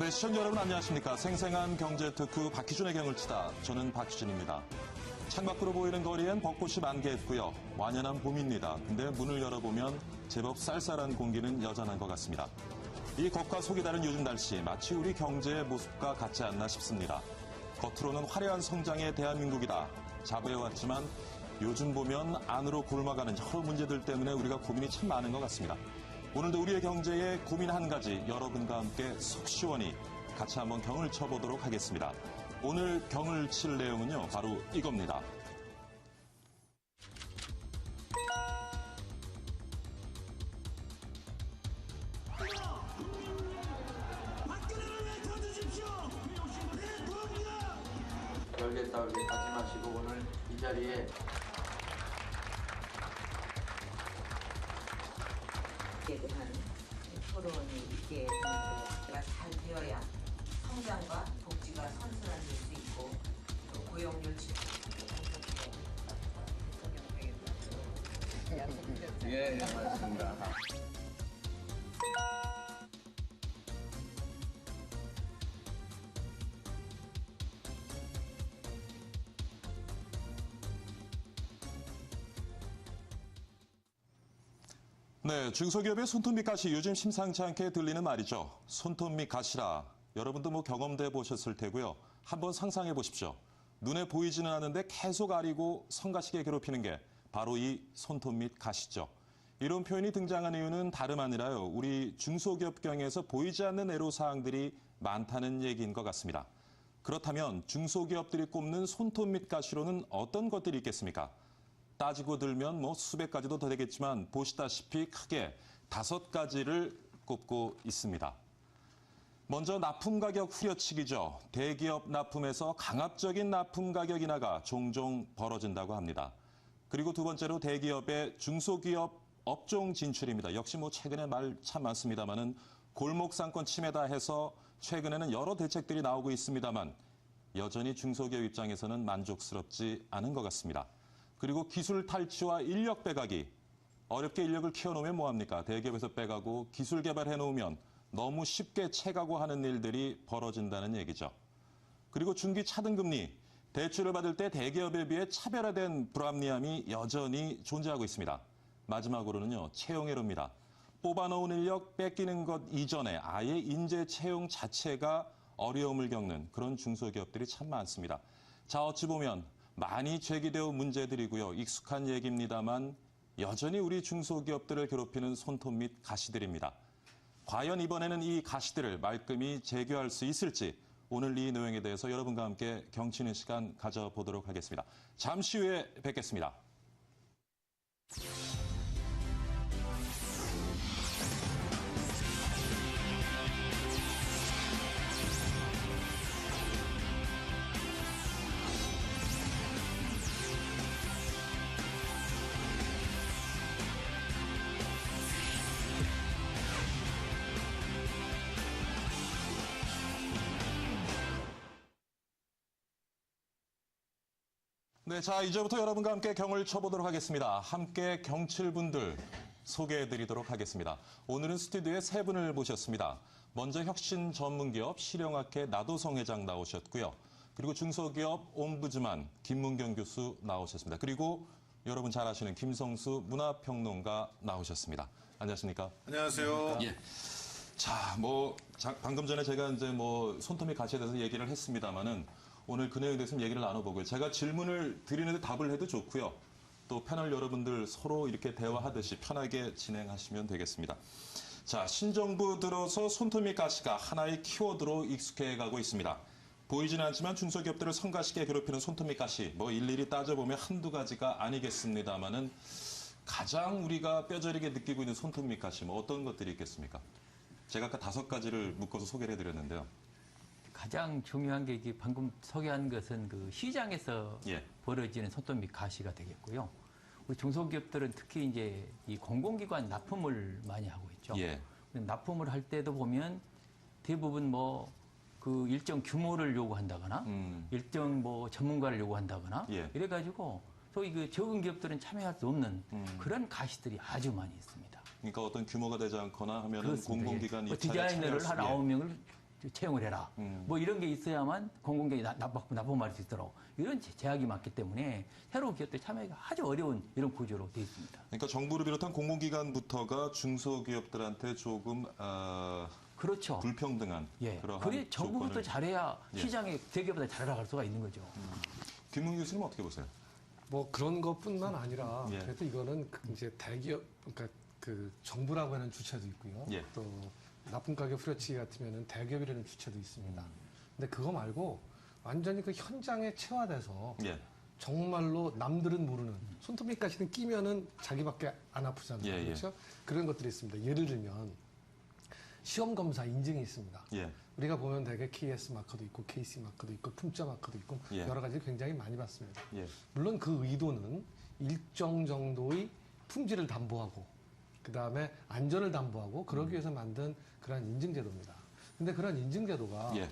네, 시청자 여러분 안녕하십니까. 생생한 경제 특구 박희준의 경을 치다. 저는 박희준입니다. 창밖으로 보이는 거리엔 벚꽃이 만개했고요. 완연한 봄입니다. 근데 문을 열어보면 제법 쌀쌀한 공기는 여전한 것 같습니다. 이 겉과 속이 다른 요즘 날씨, 마치 우리 경제의 모습과 같지 않나 싶습니다. 겉으로는 화려한 성장의 대한민국이다 자부해왔지만 요즘 보면 안으로 곪아가는 여러 문제들 때문에 우리가 고민이 참 많은 것 같습니다. 오늘도 우리의 경제에 고민 한 가지 여러분과 함께 속 시원히 같이 한번 경을 쳐보도록 하겠습니다. 오늘 경을 칠 내용은요, 바로 이겁니다. 열겠다 하지 마시고 오늘 이 자리에 에 대한 토론이 있게 되는 잘 되어야 성장과 복지가 선순환될 수 있고 또 고용률 예, 맞습니다. 네, 중소기업의 손톱 밑 가시 요즘 심상치 않게 들리는 말이죠. 손톱 밑 가시라. 여러분도 경험도 해보셨을 테고요. 한번 상상해 보십시오. 눈에 보이지는 않는데 계속 아리고 성가시게 괴롭히는 게 바로 이 손톱 밑 가시죠. 이런 표현이 등장한 이유는 다름 아니라요. 우리 중소기업경에서 보이지 않는 애로사항들이 많다는 얘기인 것 같습니다. 그렇다면 중소기업들이 꼽는 손톱 밑 가시로는 어떤 것들이 있겠습니까? 따지고 들면 수백 가지도 더 되겠지만 보시다시피 크게 5가지를 꼽고 있습니다. 먼저 납품 가격 후려치기죠. 대기업 납품에서 강압적인 납품 납품 인하가 종종 벌어진다고 합니다. 그리고 두 번째로 대기업의 중소기업 업종 진출입니다. 역시 최근에 말 참 많습니다만은 골목 상권 침해다 해서 최근에는 여러 대책들이 나오고 있습니다만 여전히 중소기업 입장에서는 만족스럽지 않은 것 같습니다. 그리고 기술 탈취와 인력 빼가기. 어렵게 인력을 키워놓으면 뭐합니까? 대기업에서 빼가고 기술 개발해놓으면 너무 쉽게 채가고 하는 일들이 벌어진다는 얘기죠. 그리고 중기 차등금리. 대출을 받을 때 대기업에 비해 차별화된 불합리함이 여전히 존재하고 있습니다. 마지막으로는요, 채용애로입니다. 뽑아놓은 인력 뺏기는 것 이전에 아예 인재 채용 자체가 어려움을 겪는 그런 중소기업들이 참 많습니다. 자, 어찌 보면 많이 제기되어 온 문제들이고요. 익숙한 얘기입니다만 여전히 우리 중소기업들을 괴롭히는 손톱 밑 가시들입니다. 과연 이번에는 이 가시들을 말끔히 제거할 수 있을지 오늘 이 내용에 대해서 여러분과 함께 경치는 시간 가져보도록 하겠습니다. 잠시 후에 뵙겠습니다. 네, 자, 이제부터 여러분과 함께 경을 쳐보도록 하겠습니다. 함께 경칠 분들 소개해드리도록 하겠습니다. 오늘은 스튜디오에 3분을 모셨습니다. 먼저 혁신 전문기업 실용학회 나도성 회장 나오셨고요. 그리고 중소기업 옴부즈만 김문경 교수 나오셨습니다. 그리고 여러분 잘 아시는 김성수 문화평론가 나오셨습니다. 안녕하십니까? 안녕하세요. 예. 자, 방금 전에 제가 손톱 밑 가시에 대해서 얘기를 했습니다만은 오늘 그 내용에 대해서 얘기를 나눠보고요. 제가 질문을 드리는데 답을 해도 좋고요. 또 패널 여러분들 서로 이렇게 대화하듯이 편하게 진행하시면 되겠습니다. 자, 신정부 들어서 손톱 밑 가시가 하나의 키워드로 익숙해가고 있습니다. 보이지는 않지만 중소기업들을 성가시게 괴롭히는 손톱 밑 가시, 일일이 따져보면 한두 가지가 아니겠습니다만은 가장 우리가 뼈저리게 느끼고 있는 손톱 밑 가시, 어떤 것들이 있겠습니까? 제가 아까 5가지를 묶어서 소개를 해드렸는데요. 가장 중요한 게 방금 소개한 것은 그 시장에서 벌어지는 손톱 밑 가시가 되겠고요. 우리 중소기업들은 특히 이제 이 공공기관 납품을 많이 하고 있죠. 납품을 할 때도 보면 대부분 그 일정 규모를 요구한다거나 일정 전문가를 요구한다거나 이래가지고 소위 그 적은 기업들은 참여할 수 없는 그런 가시들이 아주 많이 있습니다. 그러니까 어떤 규모가 되지 않거나 하면 공공기관 입찰에 디자이너를 한 9명을 채용을 해라. 뭐 이런 게 있어야만 공공기관이 납품할 수 있도록 이런 제약이 많기 때문에 새로운 기업들 참여하기가 아주 어려운 이런 구조로 되어 있습니다. 그러니까 정부를 비롯한 공공기관부터가 중소기업들한테 조금 그렇죠. 불평등한 그러한 그래 정부부터 조건을- 잘해야 예. 시장이 대기업보다 잘 나갈 수가 있는 거죠. 김웅 교수님 어떻게 보세요? 뭐 그런 것뿐만 아니라 예. 그래도 이거는 이제 대기업 그러니까 그 정부라고 하는 주체도 있고요. 예. 또 나쁜 가격 후려치기 같으면은 대기업이라는 주체도 있습니다. 근데 그거 말고 완전히 그 현장에 체화돼서 예. 정말로 남들은 모르는 손톱밑까지는 끼면은 자기밖에 안 아프잖아요. 예, 예. 그렇죠? 그런 것들이 있습니다. 예를 들면 시험 검사 인증이 있습니다. 예. 우리가 보면 되게 KS 마커도 있고 KC 마커도 있고 품자 마커도 있고 예. 여러 가지 굉장히 많이 받습니다. 예. 물론 그 의도는 일정 정도의 품질을 담보하고 그다음에 안전을 담보하고 그러기 위해서 만든 그러한 인증제도입니다. 근데 그런 인증제도가 예.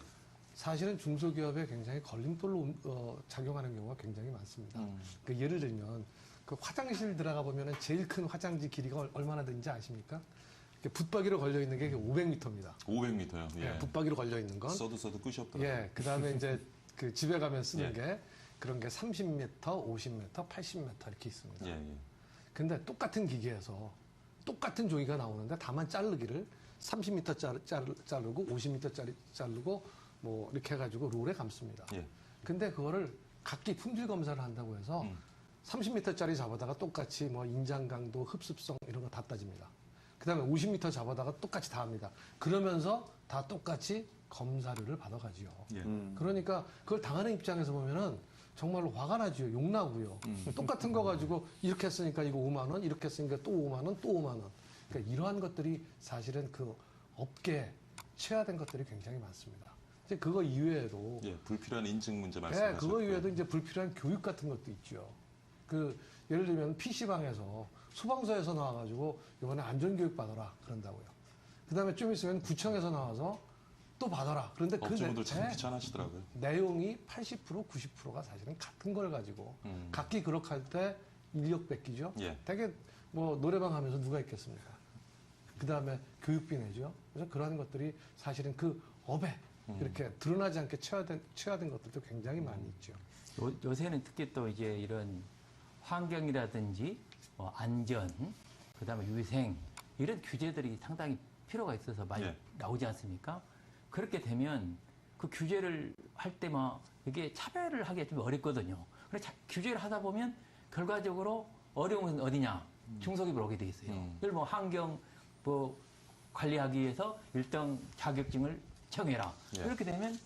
사실은 중소기업에 굉장히 걸림돌로 작용하는 경우가 굉장히 많습니다. 그 예를 들면 그 화장실 들어가 보면은 제일 큰 화장지 길이가 얼마나 되는지 아십니까? 이렇게 붙박이로 걸려 있는 게 500m입니다. 500m요. 예. 붙박이로 걸려 있는 건. 써도 끝이 없더라고요. 예, 그 다음에 이제 그 집에 가면 쓰는 예. 게 그런 게 30m, 50m, 80m 이렇게 있습니다. 예, 예. 근데 똑같은 기계에서 똑같은 종이가 나오는데 다만 자르기를 30m 자르고 50m짜리 자르고 뭐 이렇게 해가지고 롤에 감습니다. 예. 근데 그거를 각기 품질 검사를 한다고 해서 30m짜리 잡아다가 똑같이 뭐 인장 강도, 흡습성 이런 거 다 따집니다. 그 다음에 50m 잡아다가 똑같이 다 합니다. 그러면서 다 똑같이 검사료를 받아가지요. 예. 그러니까 그걸 당하는 입장에서 보면은 정말로 화가 나지요. 욕나고요. 똑같은 거 가지고 이렇게 했으니까 이거 5만 원, 이렇게 했으니까 또 5만 원, 또 5만 원. 그러니까 이러한 것들이 사실은 그 업계에 체화된 것들이 굉장히 많습니다. 이제 그거 이외에도 예. 불필요한 인증 문제 네, 말씀하셨고. 그거 이외에도 이제 불필요한 교육 같은 것도 있죠. 그 예를 들면 PC방에서 소방서에서 나와가지고 이번에 안전교육 받아라 그런다고요. 그 다음에 좀 있으면 구청에서 나와서 또 받아라. 그런데 그 업주분들 참 네, 귀찮아하시더라고요. 내용이 80%, 90%가 사실은 같은 걸 가지고 각기 그렇게 할 때 인력 뺏기죠. 예. 되게 뭐 노래방 하면서 누가 있겠습니까? 그 다음에 교육비 내죠. 그래서 그러한 것들이 사실은 그 업에 이렇게 드러나지 않게 체화된 것들도 굉장히 많이 있죠. 요새는 특히 또 이제 이런 환경이라든지 안전, 그다음에 위생 이런 규제들이 상당히 필요가 있어서 많이 예. 나오지 않습니까? 그렇게 되면 그 규제를 할 때만 이게 차별을 하기가 좀 어렵거든요. 그래서 규제를 하다 보면 결과적으로 어려운 건 어디냐? 중소기업으로 오게 돼 있어요. 예를 들면 환경 뭐 관리하기 위해서 일정 자격증을 청해라. 예. 이렇게 되면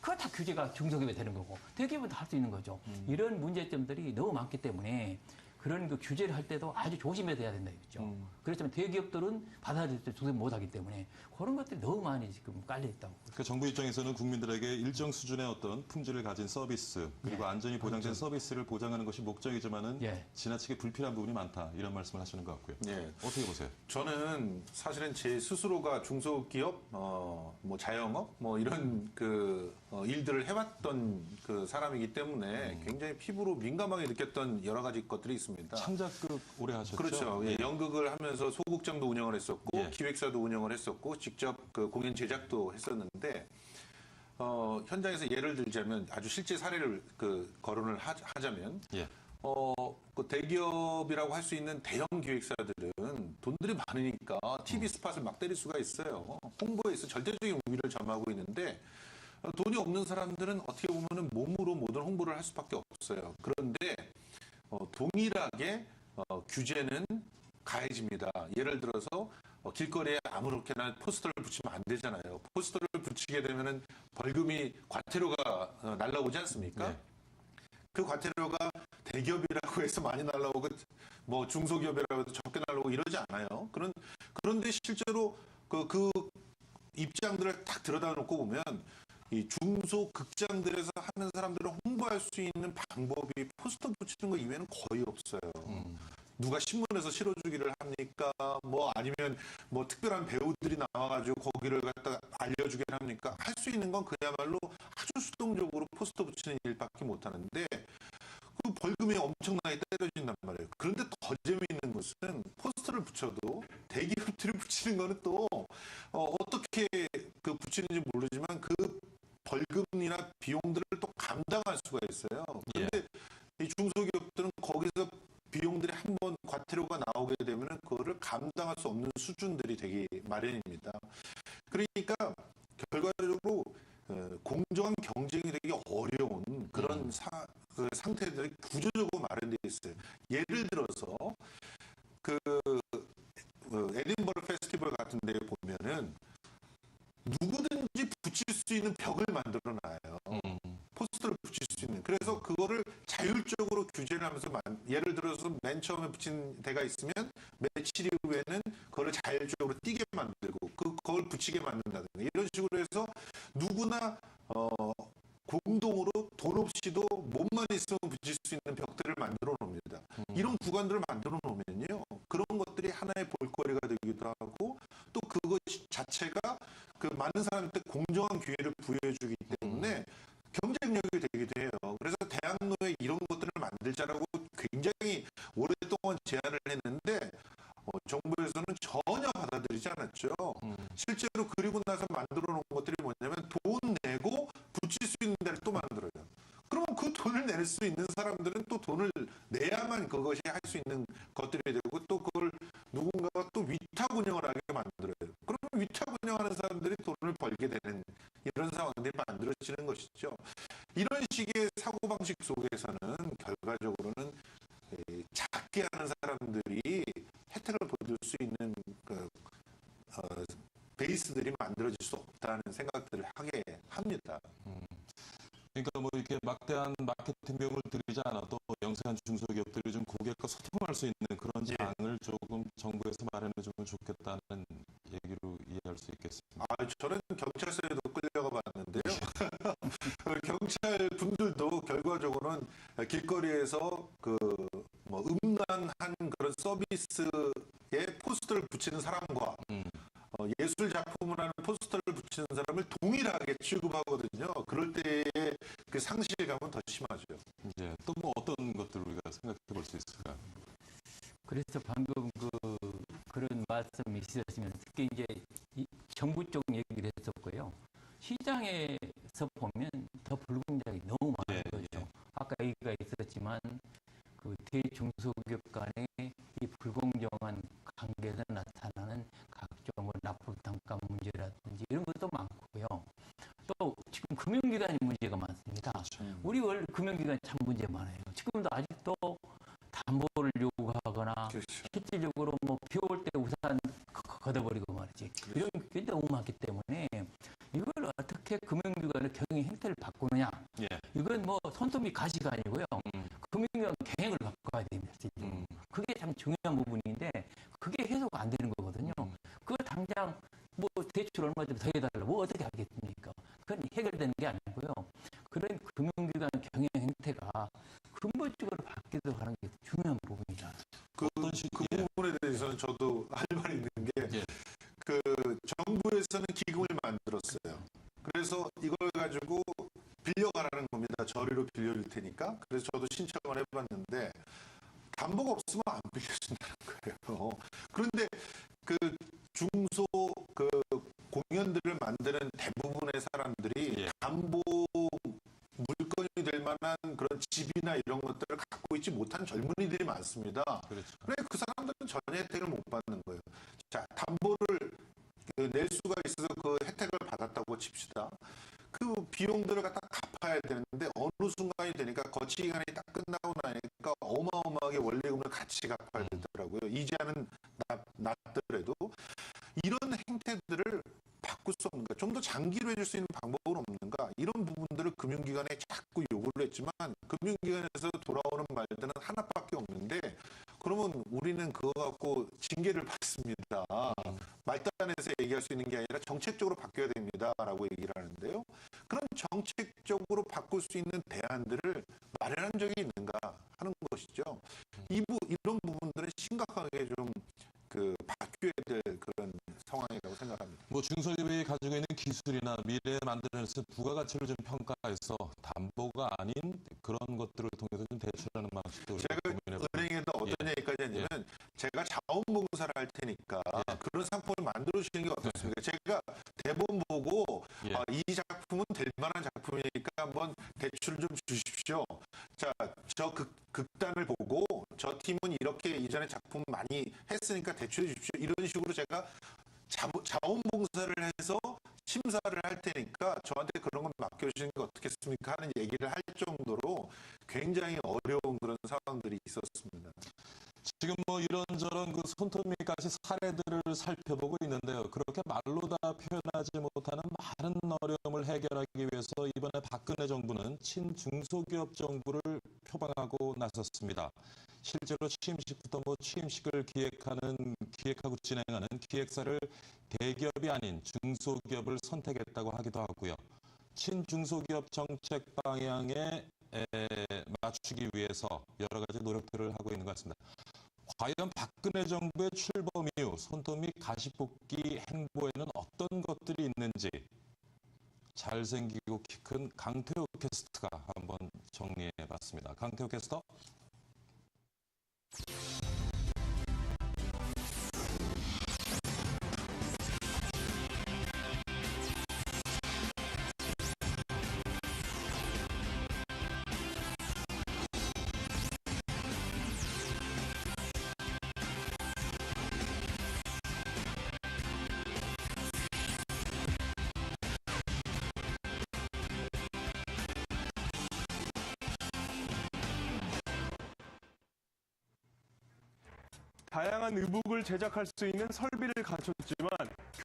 그거 다 규제가 중소기업에 되는 거고 대기업은 다 할 수 있는 거죠. 이런 문제점들이 너무 많기 때문에 그런 그 규제를 할 때도 아주 조심해서 해야 된다 이거죠. 그렇지만 대기업들은 받아들일 때 조금 못하기 때문에 그런 것들이 너무 많이 지금 깔려 있다고. 그 정부 입장에서는 국민들에게 일정 수준의 어떤 품질을 가진 서비스 그리고 안전이 보장된 서비스를 보장하는 것이 목적이지만은 예. 지나치게 불필요한 부분이 많다 이런 말씀을 하시는 것 같고요. 예. 어떻게 보세요? 저는 사실은 제 스스로가 중소기업, 뭐 자영업, 뭐 이런 일들을 해왔던 그 사람이기 때문에 굉장히 피부로 민감하게 느꼈던 여러 가지 것들이 있습니다. 창작극 오래 하셨죠? 그렇죠. 예, 연극을 하면서 소극장도 운영을 했었고 예. 기획사도 운영을 했었고 직접 그 공연 제작도 했었는데 현장에서 예를 들자면 아주 실제 사례를 거론을 하자면 예. 그 대기업이라고 할 수 있는 대형 기획사들은 돈들이 많으니까 TV 스팟을 막 때릴 수가 있어요. 홍보에 있어 절대적인 우위를 점하고 있는데 돈이 없는 사람들은 어떻게 보면은 몸으로 모든 홍보를 할 수밖에 없어요. 그런데 동일하게 규제는 가해집니다. 예를 들어서 길거리에 아무렇게나 포스터를 붙이면 안 되잖아요. 포스터를 붙이게 되면은 벌금이 과태료가 날라오지 않습니까? 네. 그 과태료가 대기업이라고 해서 많이 날라오고 뭐 중소기업이라고 해서 적게 날라오고 이러지 않아요. 그런데 실제로 그 입장들을 딱 들여다놓고 보면 이 중소극장들에서 하는 사람들을 홍보할 수 있는 방법이 포스터 붙이는 거 이외에는 거의 없어요. 누가 신문에서 실어주기를 합니까? 뭐 아니면 뭐 특별한 배우들이 나와가지고 거기를 갖다 알려주게 합니까? 할 수 있는 건 그야말로 아주 수동적으로 포스터 붙이는 일밖에 못 하는데 그 벌금이 엄청나게 때려진단 말이에요. 그런데 더 재미있는 것은 포스터를 붙여도 대기업들이 붙이는 거는 또 어떻게 그 붙이는지 모르지만 과태료가 나오게 되면 그거를 감당할 수 없는 수준들이 되기 마련입니다. 그러니까 결과적으로 공정한 경쟁이 되기 어려운 그런 그 상태들이 구조적으로 마련되어 있어요. 예를 들어서 그 에딘버러 페스티벌 같은 데 보면은 누구든지 붙일 수 있는 벽을 만들어 놔요. 포스터를 붙일 수 있는. 그래서 그거를 자율적으로 규제를 하면서 예를 들어서 맨 처음에 붙인 데가 있으면 며칠 이후에는 그거를 자율적으로 띄게 만들고 그걸 붙이게 만든다든가 이런 식으로 해서 누구나 공동으로 돈 없이도 몸만 있으면 붙일 수 있는 벽들을 만들어 놓습니다. 이런 구간들을 만들어 놓으면요. 그런 것들이 하나의 볼거리가 되기도 하고 또 그것 자체가 그 많은 사람한테 공정한 기회를 부여해주기 때문에 경쟁력이 되기도 해요. 그래서 대학로에 이런 것들을 만들자라고 굉장히 오랫동안 제안을 했는데 정부에서는 전혀 받아들이지 않았죠. 실제로 그리고 나서 만들어 놓은 것들이 뭐냐면 돈 내고 붙일 수 있는 데를 또 만들어요. 그러면 그 돈을 낼 수 있는 사람들은 또 돈을 내야만 그것이 할 수 있는 것들이 되고 또 그걸 누군가가 또 위탁 운영을 하게 만들어요. 그러면 위탁 운영하는 사람들이 돈을 벌게 되는 이런 상황들이 만들어지는 것이죠. 이런 식의 사고방식 속에서는 결과적으로는 작게 하는 사람들이 혜택을 받을 수 있는 베이스들이 만들어질 수 없다는 생각들을 하게 합니다. 그러니까 뭐 이렇게 막대한 마케팅 비용을 들이지 않아도 영세한 중소기업들이 좀 고객과 소통할 수 있는 그런 장을 조금 정부에서 마련해주면 좋겠다는 얘기로 이해할 수 있겠습니다. 저는 경찰서에도 끌려가 봤는데요. 경찰 분들도 결과적으로는 길거리에서 음란한 그런 서비스에 포스터를 붙이는 사람과 예술 작품을 하는 포스터를 붙이는 사람을 동일하게 취급하거든요. 그럴 때의 그 상실감은 더 심하죠. 예, 또 뭐 어떤 것들을 우리가 생각해 볼 수 있을까요? 그래서 방금 그런 말씀이 있으시면 특히 이제 정부 쪽 얘기를 했었고요. 시장에서 보면 더 불공정이 너무 많은 거죠. 아까 얘기가 있었지만 그 대중소기업 간의 이 불공정한 관계에서 나타나는 각종 납품 단가 문제라든지 이런 것도 많고요. 또 지금 금융기관의 문제가 많습니다. 우리 원래 금융기관 참 문제 많아요. 지금도 아직도 담보를 요구하거나 실질적으로 뭐 비 올 때 우산 걷어버리고 말이지. 이런 게 너무 많기 때문에 이걸 어떻게 금융기관의 경영 행태를 바꾸느냐. 이건 뭐 손톱이 가시가 아니고요. 금융기관 경영을 바꿔야 됩니다. 그게 참 중요한 부분인데 그게 해소가 안 되는 거거든요. 그거 당장 뭐 대출 얼마 좀 더 해달라고 뭐 어떻게 하겠습니까? 그건 해결되는 게 아니고요. 그런 금융기관 경영 행태가 근본적으로 바뀌도록 하는 게 중요한 부분이다. 그 부분에 대해서는 저도 할 말이 있는 게 그 정부에서는 기금을 만들었어요. 그래서 이걸 가지고 빌려가라는 겁니다. 저리로 빌려줄 테니까. 그래서 저도 신청을 해봤는데 담보가 없으면 안 빌려준다는 거예요. 그런데 그 중소 그 공연들을 만드는 대부분의 사람들이 담보 물건이 될 만한 그런 집이나 이런 것들을 갖고 있지 못한 젊은이들이 많습니다. 그렇죠. 그래 그 사람들은 전혀 혜택을 못 받는 거예요. 자, 담보를 낼 수가 있어서 그 혜택을 받았다고 칩시다. 그 비용들을 갖다 갚아야 되는데 어느 순간이 되니까 거치 기간이 딱 끝나고 나니까 어마어마하게 원리금을 같이 갚아야 되더라고요. 이자는 낮더라도 이런 행태들을 바꿀 수 없는가? 좀 더 장기로 해줄 수 있는 방법은 없는가? 이런 부분들을 금융기관에 자꾸 요구를 했지만 금융기관에서 돌아오는 말들은 하나밖에 없는데 그러면 우리는 그거 갖고 징계를 받습니다. 말단에서 얘기할 수 있는 게 아니라 정책적으로 바뀌어야 됩니다라고 얘기를 하는데요. 그런 정책적으로 바꿀 수 있는 대안들을 마련한 적이 있는가 하는 것이죠. 이런 부분들은 심각하게 좀 바뀌어야 될 그런 상황이라고 생각합니다. 뭐 중소기업이 가지고 있는 기술이나 미래에 만들어내는 부가가치를 좀 평가해서 담보가 아닌 그런 것들을 통해서 좀 대출하는 방식도 제가 은행에다 어떤 얘기까지 했냐면 제가 자원봉사를 할 테니까 그런 상품을 만들어주시는 게 어떻습니까? 제가 대본 보고 이 작품은 될 만한 작품이니까 한번 대출을 좀 주십시오. 자, 저 극단을 보고 저 팀은 이렇게 이 예전에 작품 많이 했으니까 대출해 주십시오. 이런 식으로 제가 자원봉사를 해서 심사를 할 테니까 저한테 그런 건 맡겨주시는 게 어떻겠습니까 하는 얘기를 할 정도로 굉장히 어려운 그런 상황들이 있었습니다. 지금 뭐 이런저런 그 손톱 및 가시 사례들을 살펴보고 있는데요. 그렇게 말로 다 표현하지 못하는 많은 어려움을 해결하기 위해서 이번에 박근혜 정부는 친중소기업 정부를 표방하고 나섰습니다. 실제로 취임식부터 뭐 취임식을 기획하고 진행하는 기획사를 대기업이 아닌 중소기업을 선택했다고 하기도 하고요. 친중소기업 정책 방향에 맞추기 위해서 여러 가지 노력들을 하고 있는 것 같습니다. 과연 박근혜 정부의 출범 이후 손톱 및 가시 뽑기 행보에는 어떤 것들이 있는지 잘생기고 키 큰 강태호 캐스터가 한번 정리해봤습니다. 강태호 캐스터. 다양한 의복을 제작할 수 있는 설비를 갖췄지만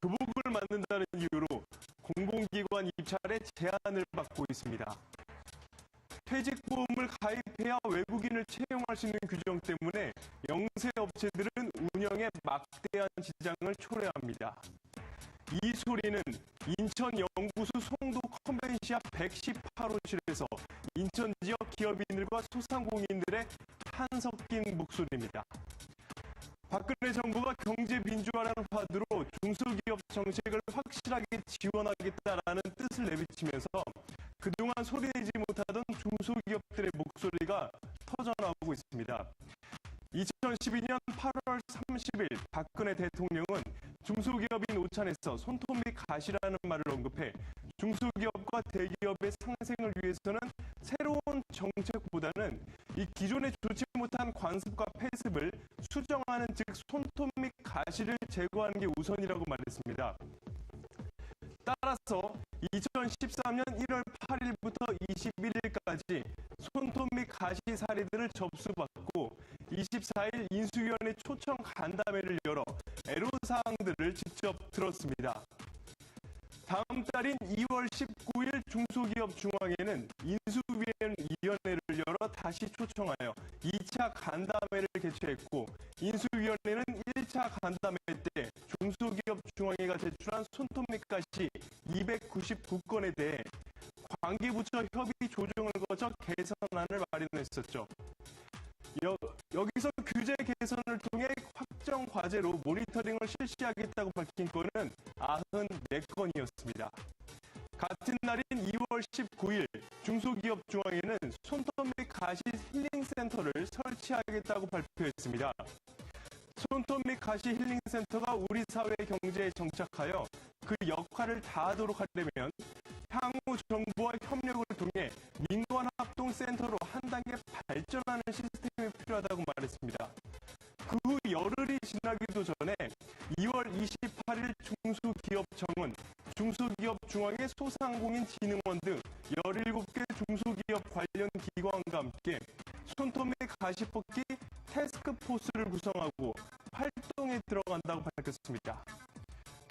교복을 만든다는 이유로 공공기관 입찰에 제한을 받고 있습니다. 퇴직보험을 가입해야 외국인을 채용할 수 있는 규정 때문에 영세업체들은 운영에 막대한 지장을 초래합니다. 이 소리는 인천 연구소 송도 컨벤시아 118호실에서 인천 지역 기업인들과 소상공인들의 한섞인 목소리입니다. 박근혜 정부가 경제 민주화라는 화두로 중소기업 정책을 확실하게 지원하겠다라는 뜻을 내비치면서 그동안 소리내지 못하던 중소기업들의 목소리가 터져나오고 있습니다. 2012년 8월 30일 박근혜 대통령은 중소기업인 오찬에서 손톱 및 가시라는 말을 언급해 중소기업과 대기업의 상생을 위해서는 새로운 정책보다는 이 기존에 좋지 못한 관습과 폐습을 수정하는 즉 손톱 및 가시를 제거하는 게 우선이라고 말했습니다. 따라서 2013년 1월 8일부터 21일까지 손톱 및 가시 사례들을 접수받고 24일 인수위원회 초청 간담회를 열어 애로사항들을 직접 들었습니다. 다음 달인 2월 19일 중소기업 중앙회는 인수위원회를 열어 다시 초청하여 2차 간담회를 개최했고 인수위원회는 1차 간담회 때 중소기업 중앙회가 제출한 손톱 및 가시 299건에 대해 관계부처 협의 조정을 거쳐 개선안을 마련했었죠. 여기서 규제 개선을 통해 확정 과제로 모니터링을 실시하겠다고 밝힌 건은 94건이었습니다. 같은 날인 2월 19일 중소기업 중앙회는 손톱 및 가시 힐링센터를 설치하겠다고 발표했습니다. 손톱 및 가시 힐링센터가 우리 사회 경제에 정착하여 그 역할을 다하도록 하려면 향후 정부와 협력을 통해 민관합동센터로 한 단계 발전하는 시스템이 필요하다고 말했습니다. 그 후 열흘이 지나기도 전에 2월 28일 중소기업청은 중소기업 중앙회 소상공인 진흥원 등 17개 중소기업 관련 기관과 함께 손톱 및 가시 뽑기 태스크포스를 구성하고 활동에 들어간다고 밝혔습니다.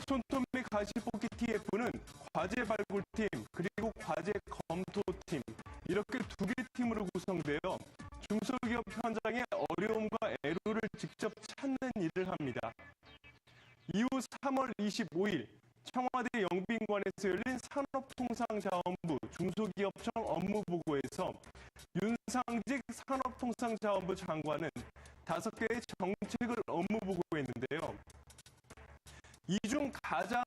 손톱 및 가시 뽑기 TF는 과제 발굴팀 그리고 과제 검토팀 이렇게 2개 팀으로 구성되어 중소기업 현장의 어려움과 애로를 직접 찾는 일을 합니다. 이후 3월 25일 청와대 영빈관에서 열린 산업통상자원부 중소기업청 업무보고에서 윤상직 산업통상자원부 장관은 5개의 정책을 업무보고했는데요. 이 중 가장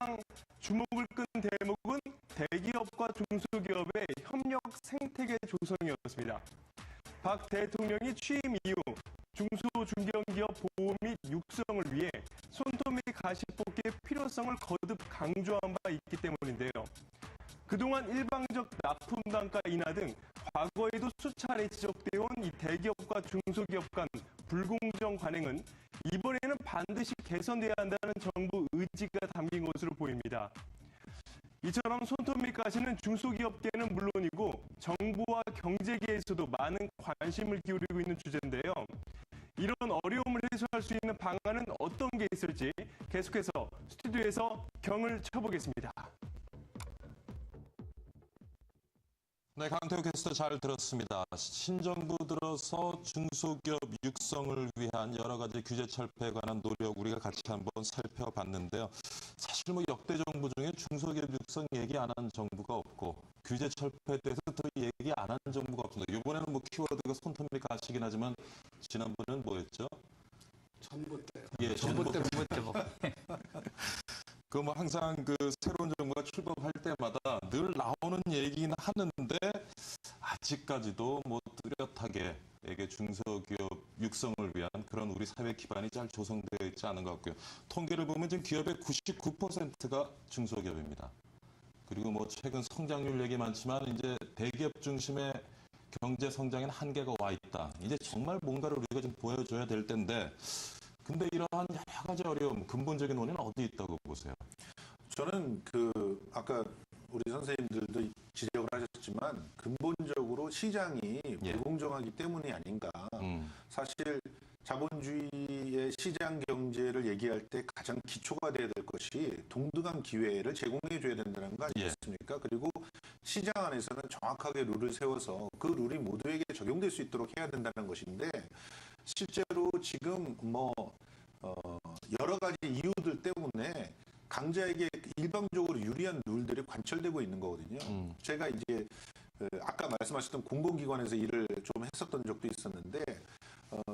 주목을 끈 대목은 대기업과 중소기업의 협력 생태계 조성이었습니다. 박 대통령이 취임 이후 중소중견기업 보호 및 육성을 위해 손톱 및 가시 뽑기의 필요성을 거듭 강조한 바 있기 때문인데요. 그동안 일방적 납품 단가 인하 등 과거에도 수차례 지적되어 온 이 대기업과 중소기업 간 불공정 관행은 이번에는 반드시 개선돼야 한다는 정부 의지가 담긴 것으로 보입니다. 이처럼 손톱 및 가시는 중소기업계는 물론이고 정부와 경제계에서도 많은 관심을 기울이고 있는 주제인데요. 이런 어려움을 해소할 수 있는 방안은 어떤 게 있을지 계속해서 스튜디오에서 경을 쳐보겠습니다. 네, 강태호 캐스터 잘 들었습니다. 신정부 들어서 중소기업 육성을 위한 여러 가지 규제 철폐에 관한 노력 우리가 같이 한번 살펴봤는데요. 사실 뭐 역대 정부 중에 중소기업 육성 얘기 안 한 정부가 없고 규제 철폐에 대해서 더 얘기 안 한 정부가 없습니다. 이번에는 뭐 키워드가 손톱 및 가시긴 하지만 지난번에는 뭐였죠? 전봇대. 예, 전봇대. 그 뭐 항상 그 새로운 정부가 출범할 때마다 늘 나오는 얘기는 하는데 아직까지도 뭐 뚜렷하게 이게 중소기업 육성을 위한 그런 우리 사회 기반이 잘 조성되어 있지 않은 것 같고요. 통계를 보면 지금 기업의 99%가 중소기업입니다. 그리고 뭐 최근 성장률 얘기 많지만 이제 대기업 중심의 경제 성장에는 한계가 와 있다. 이제 정말 뭔가를 우리가 좀 보여줘야 될 텐데 근데 이러한 여러 가지 어려움, 근본적인 원인은 어디 있다고 보세요? 저는 아까 우리 선생님들도 지적을 하셨지만 근본적으로 시장이 불공정하기 때문이 아닌가. 사실 자본주의의 시장 경제를 얘기할 때 가장 기초가 돼야 될 것이 동등한 기회를 제공해 줘야 된다는 거 아니겠습니까? 그리고 시장 안에서는 정확하게 룰을 세워서 그 룰이 모두에게 적용될 수 있도록 해야 된다는 것인데 실제로 지금 여러 가지 이유들 때문에 강자에게 일방적으로 유리한 룰들이 관철되고 있는 거거든요. 제가 이제 아까 말씀하셨던 공공기관에서 일을 좀 했었던 적도 있었는데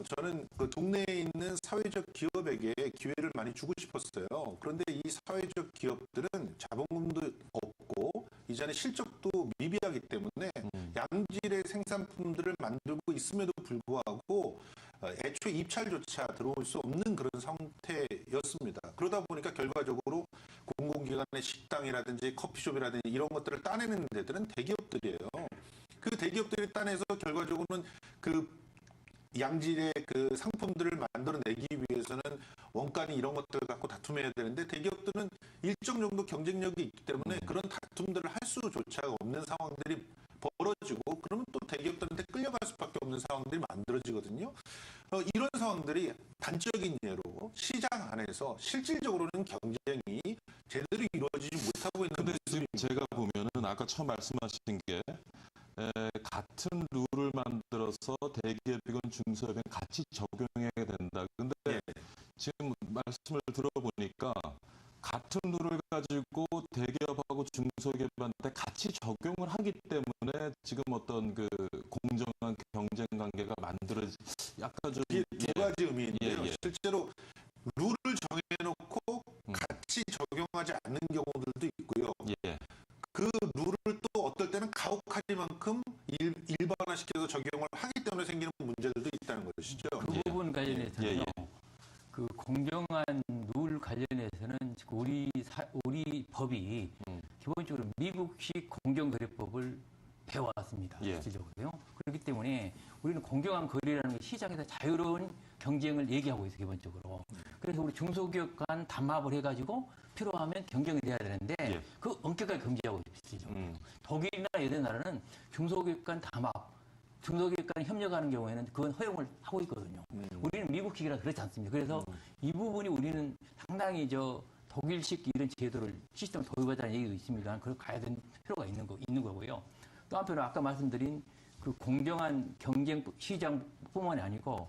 저는 그 동네에 있는 사회적 기업에게 기회를 많이 주고 싶었어요. 그런데 이 사회적 기업들은 자본금도 없고 이전에 실적도 미비하기 때문에 양질의 생산품들을 만들고 있음에도 불구하고 애초에 입찰조차 들어올 수 없는 그런 상태였습니다. 그러다 보니까 결과적으로 공공기관의 식당이라든지 커피숍이라든지 이런 것들을 따내는 데들은 대기업들이에요. 그 대기업들이 따내서 결과적으로는 그 양질의 그 상품들을 만들어내기 위해서는 원가니 이런 것들을 갖고 다툼해야 되는데 대기업들은 일정 정도 경쟁력이 있기 때문에 그런 다툼들을 할 수조차 없는 상황들이 벌어지고 그러면 또 대기업들한테 끌려갈 수밖에 없는 상황들이 만들어지거든요. 이런 상황들이 단적인 예로 시장 안에서 실질적으로는 경쟁이 제대로 이루어지지 못하고 있는 근데 지금 모습입니다. 제가 보면은 아까 처음 말씀하신 게 같은 룰을 만들어서 대기업이건 중소기업은 같이 적용해야 된다. 근데 지금 말씀을 들어보니까 같은 룰을 가지고 대기업하고 중소기업한테 같이 적용을 하기 때문에 지금 어떤 그 공정한 경쟁 관계가 만들어지 약간 좀 이게 두 가지 의미인데요. 예. 실제로 룰을 정해놓고 같이 적용하지 않는 경우들도 있고요. 예. 그 룰을 또 어떨 때는 가혹하리만큼 일반화시켜서 적용을 하기 때문에 생기는 문제들도 있다는 것이죠. 그 부분 관련해서는요. 그 공정한 룰 관련해서는 우리 법이 기본적으로 미국식 공정거래법을 배워왔습니다. 실질적으로요. 그렇기 때문에 우리는 공정한 거래라는 게 시장에서 자유로운 경쟁을 얘기하고 있어요, 기본적으로. 그래서 우리 중소기업 간 담합을 해가지고 필요하면 경쟁이 돼야 되는데 그 엄격하게 금지하고 있죠. 독일이나 여러 나라는 중소기업 간 담합, 중소기업 간 협력하는 경우에는 그건 허용을 하고 있거든요. 우리는 미국식이라 그렇지 않습니다. 그래서 이 부분이 우리는 상당히 독일식 이런 제도를 시스템을 도입하자는 얘기도 있습니다. 그걸 가야 되는 필요가 있는 거고요. 또 한편으로 아까 말씀드린 그 공정한 경쟁 시장뿐만이 아니고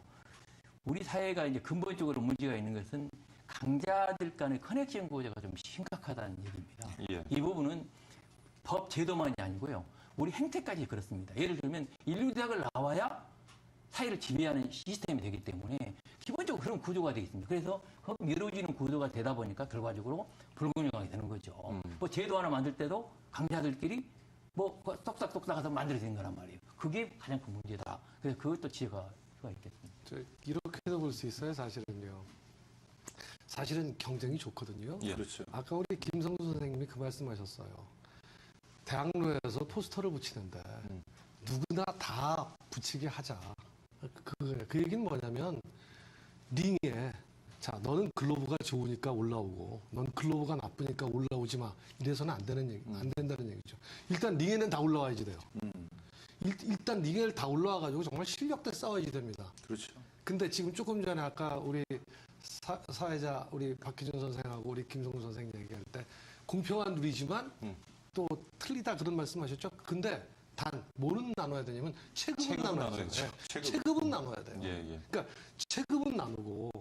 우리 사회가 이제 근본적으로 문제가 있는 것은 강자들 간의 커넥션 구조가 좀 심각하다는 얘기입니다. 이 부분은 법 제도만이 아니고요. 우리 행태까지 그렇습니다. 예를 들면 인류대학을 나와야 사회를 지배하는 시스템이 되기 때문에 기본적으로 그런 구조가 되어 있습니다. 그래서 미뤄지는 구조가 되다 보니까 결과적으로 불공정하게 되는 거죠. 뭐 제도 하나 만들 때도 강자들끼리 뭐 똑딱똑딱해서 만들어진 거란 말이에요. 그게 가장 큰 문제다. 그래서 그것도 지혜가 있겠습니다. 이렇게도 볼 수 있어요, 사실은요. 사실은 경쟁이 좋거든요. 그렇죠. 아까 우리 김성수 선생님이 그 말씀하셨어요. 대학로에서 포스터를 붙이는데 누구나 다 붙이게 하자. 그 얘기는 뭐냐면 링에 자 너는 글로브가 좋으니까 올라오고 넌 글로브가 나쁘니까 올라오지 마. 이래서는 안 된다는 얘기죠. 일단 링에는 다 올라와야지 돼요. 일단 링에 다 올라와가지고 정말 실력대 싸워야지 됩니다. 그렇죠. 근데 지금 조금 전에 아까 우리 사회자 우리 박희준 선생하고 우리 김성수 선생 얘기할 때 공평한 룰이지만 또 틀리다 그런 말씀하셨죠. 근데 단 뭐는 나눠야 되냐면 체급은 나눠야 돼요. 체급은 나눠야 돼요. 그러니까 체급은 나누고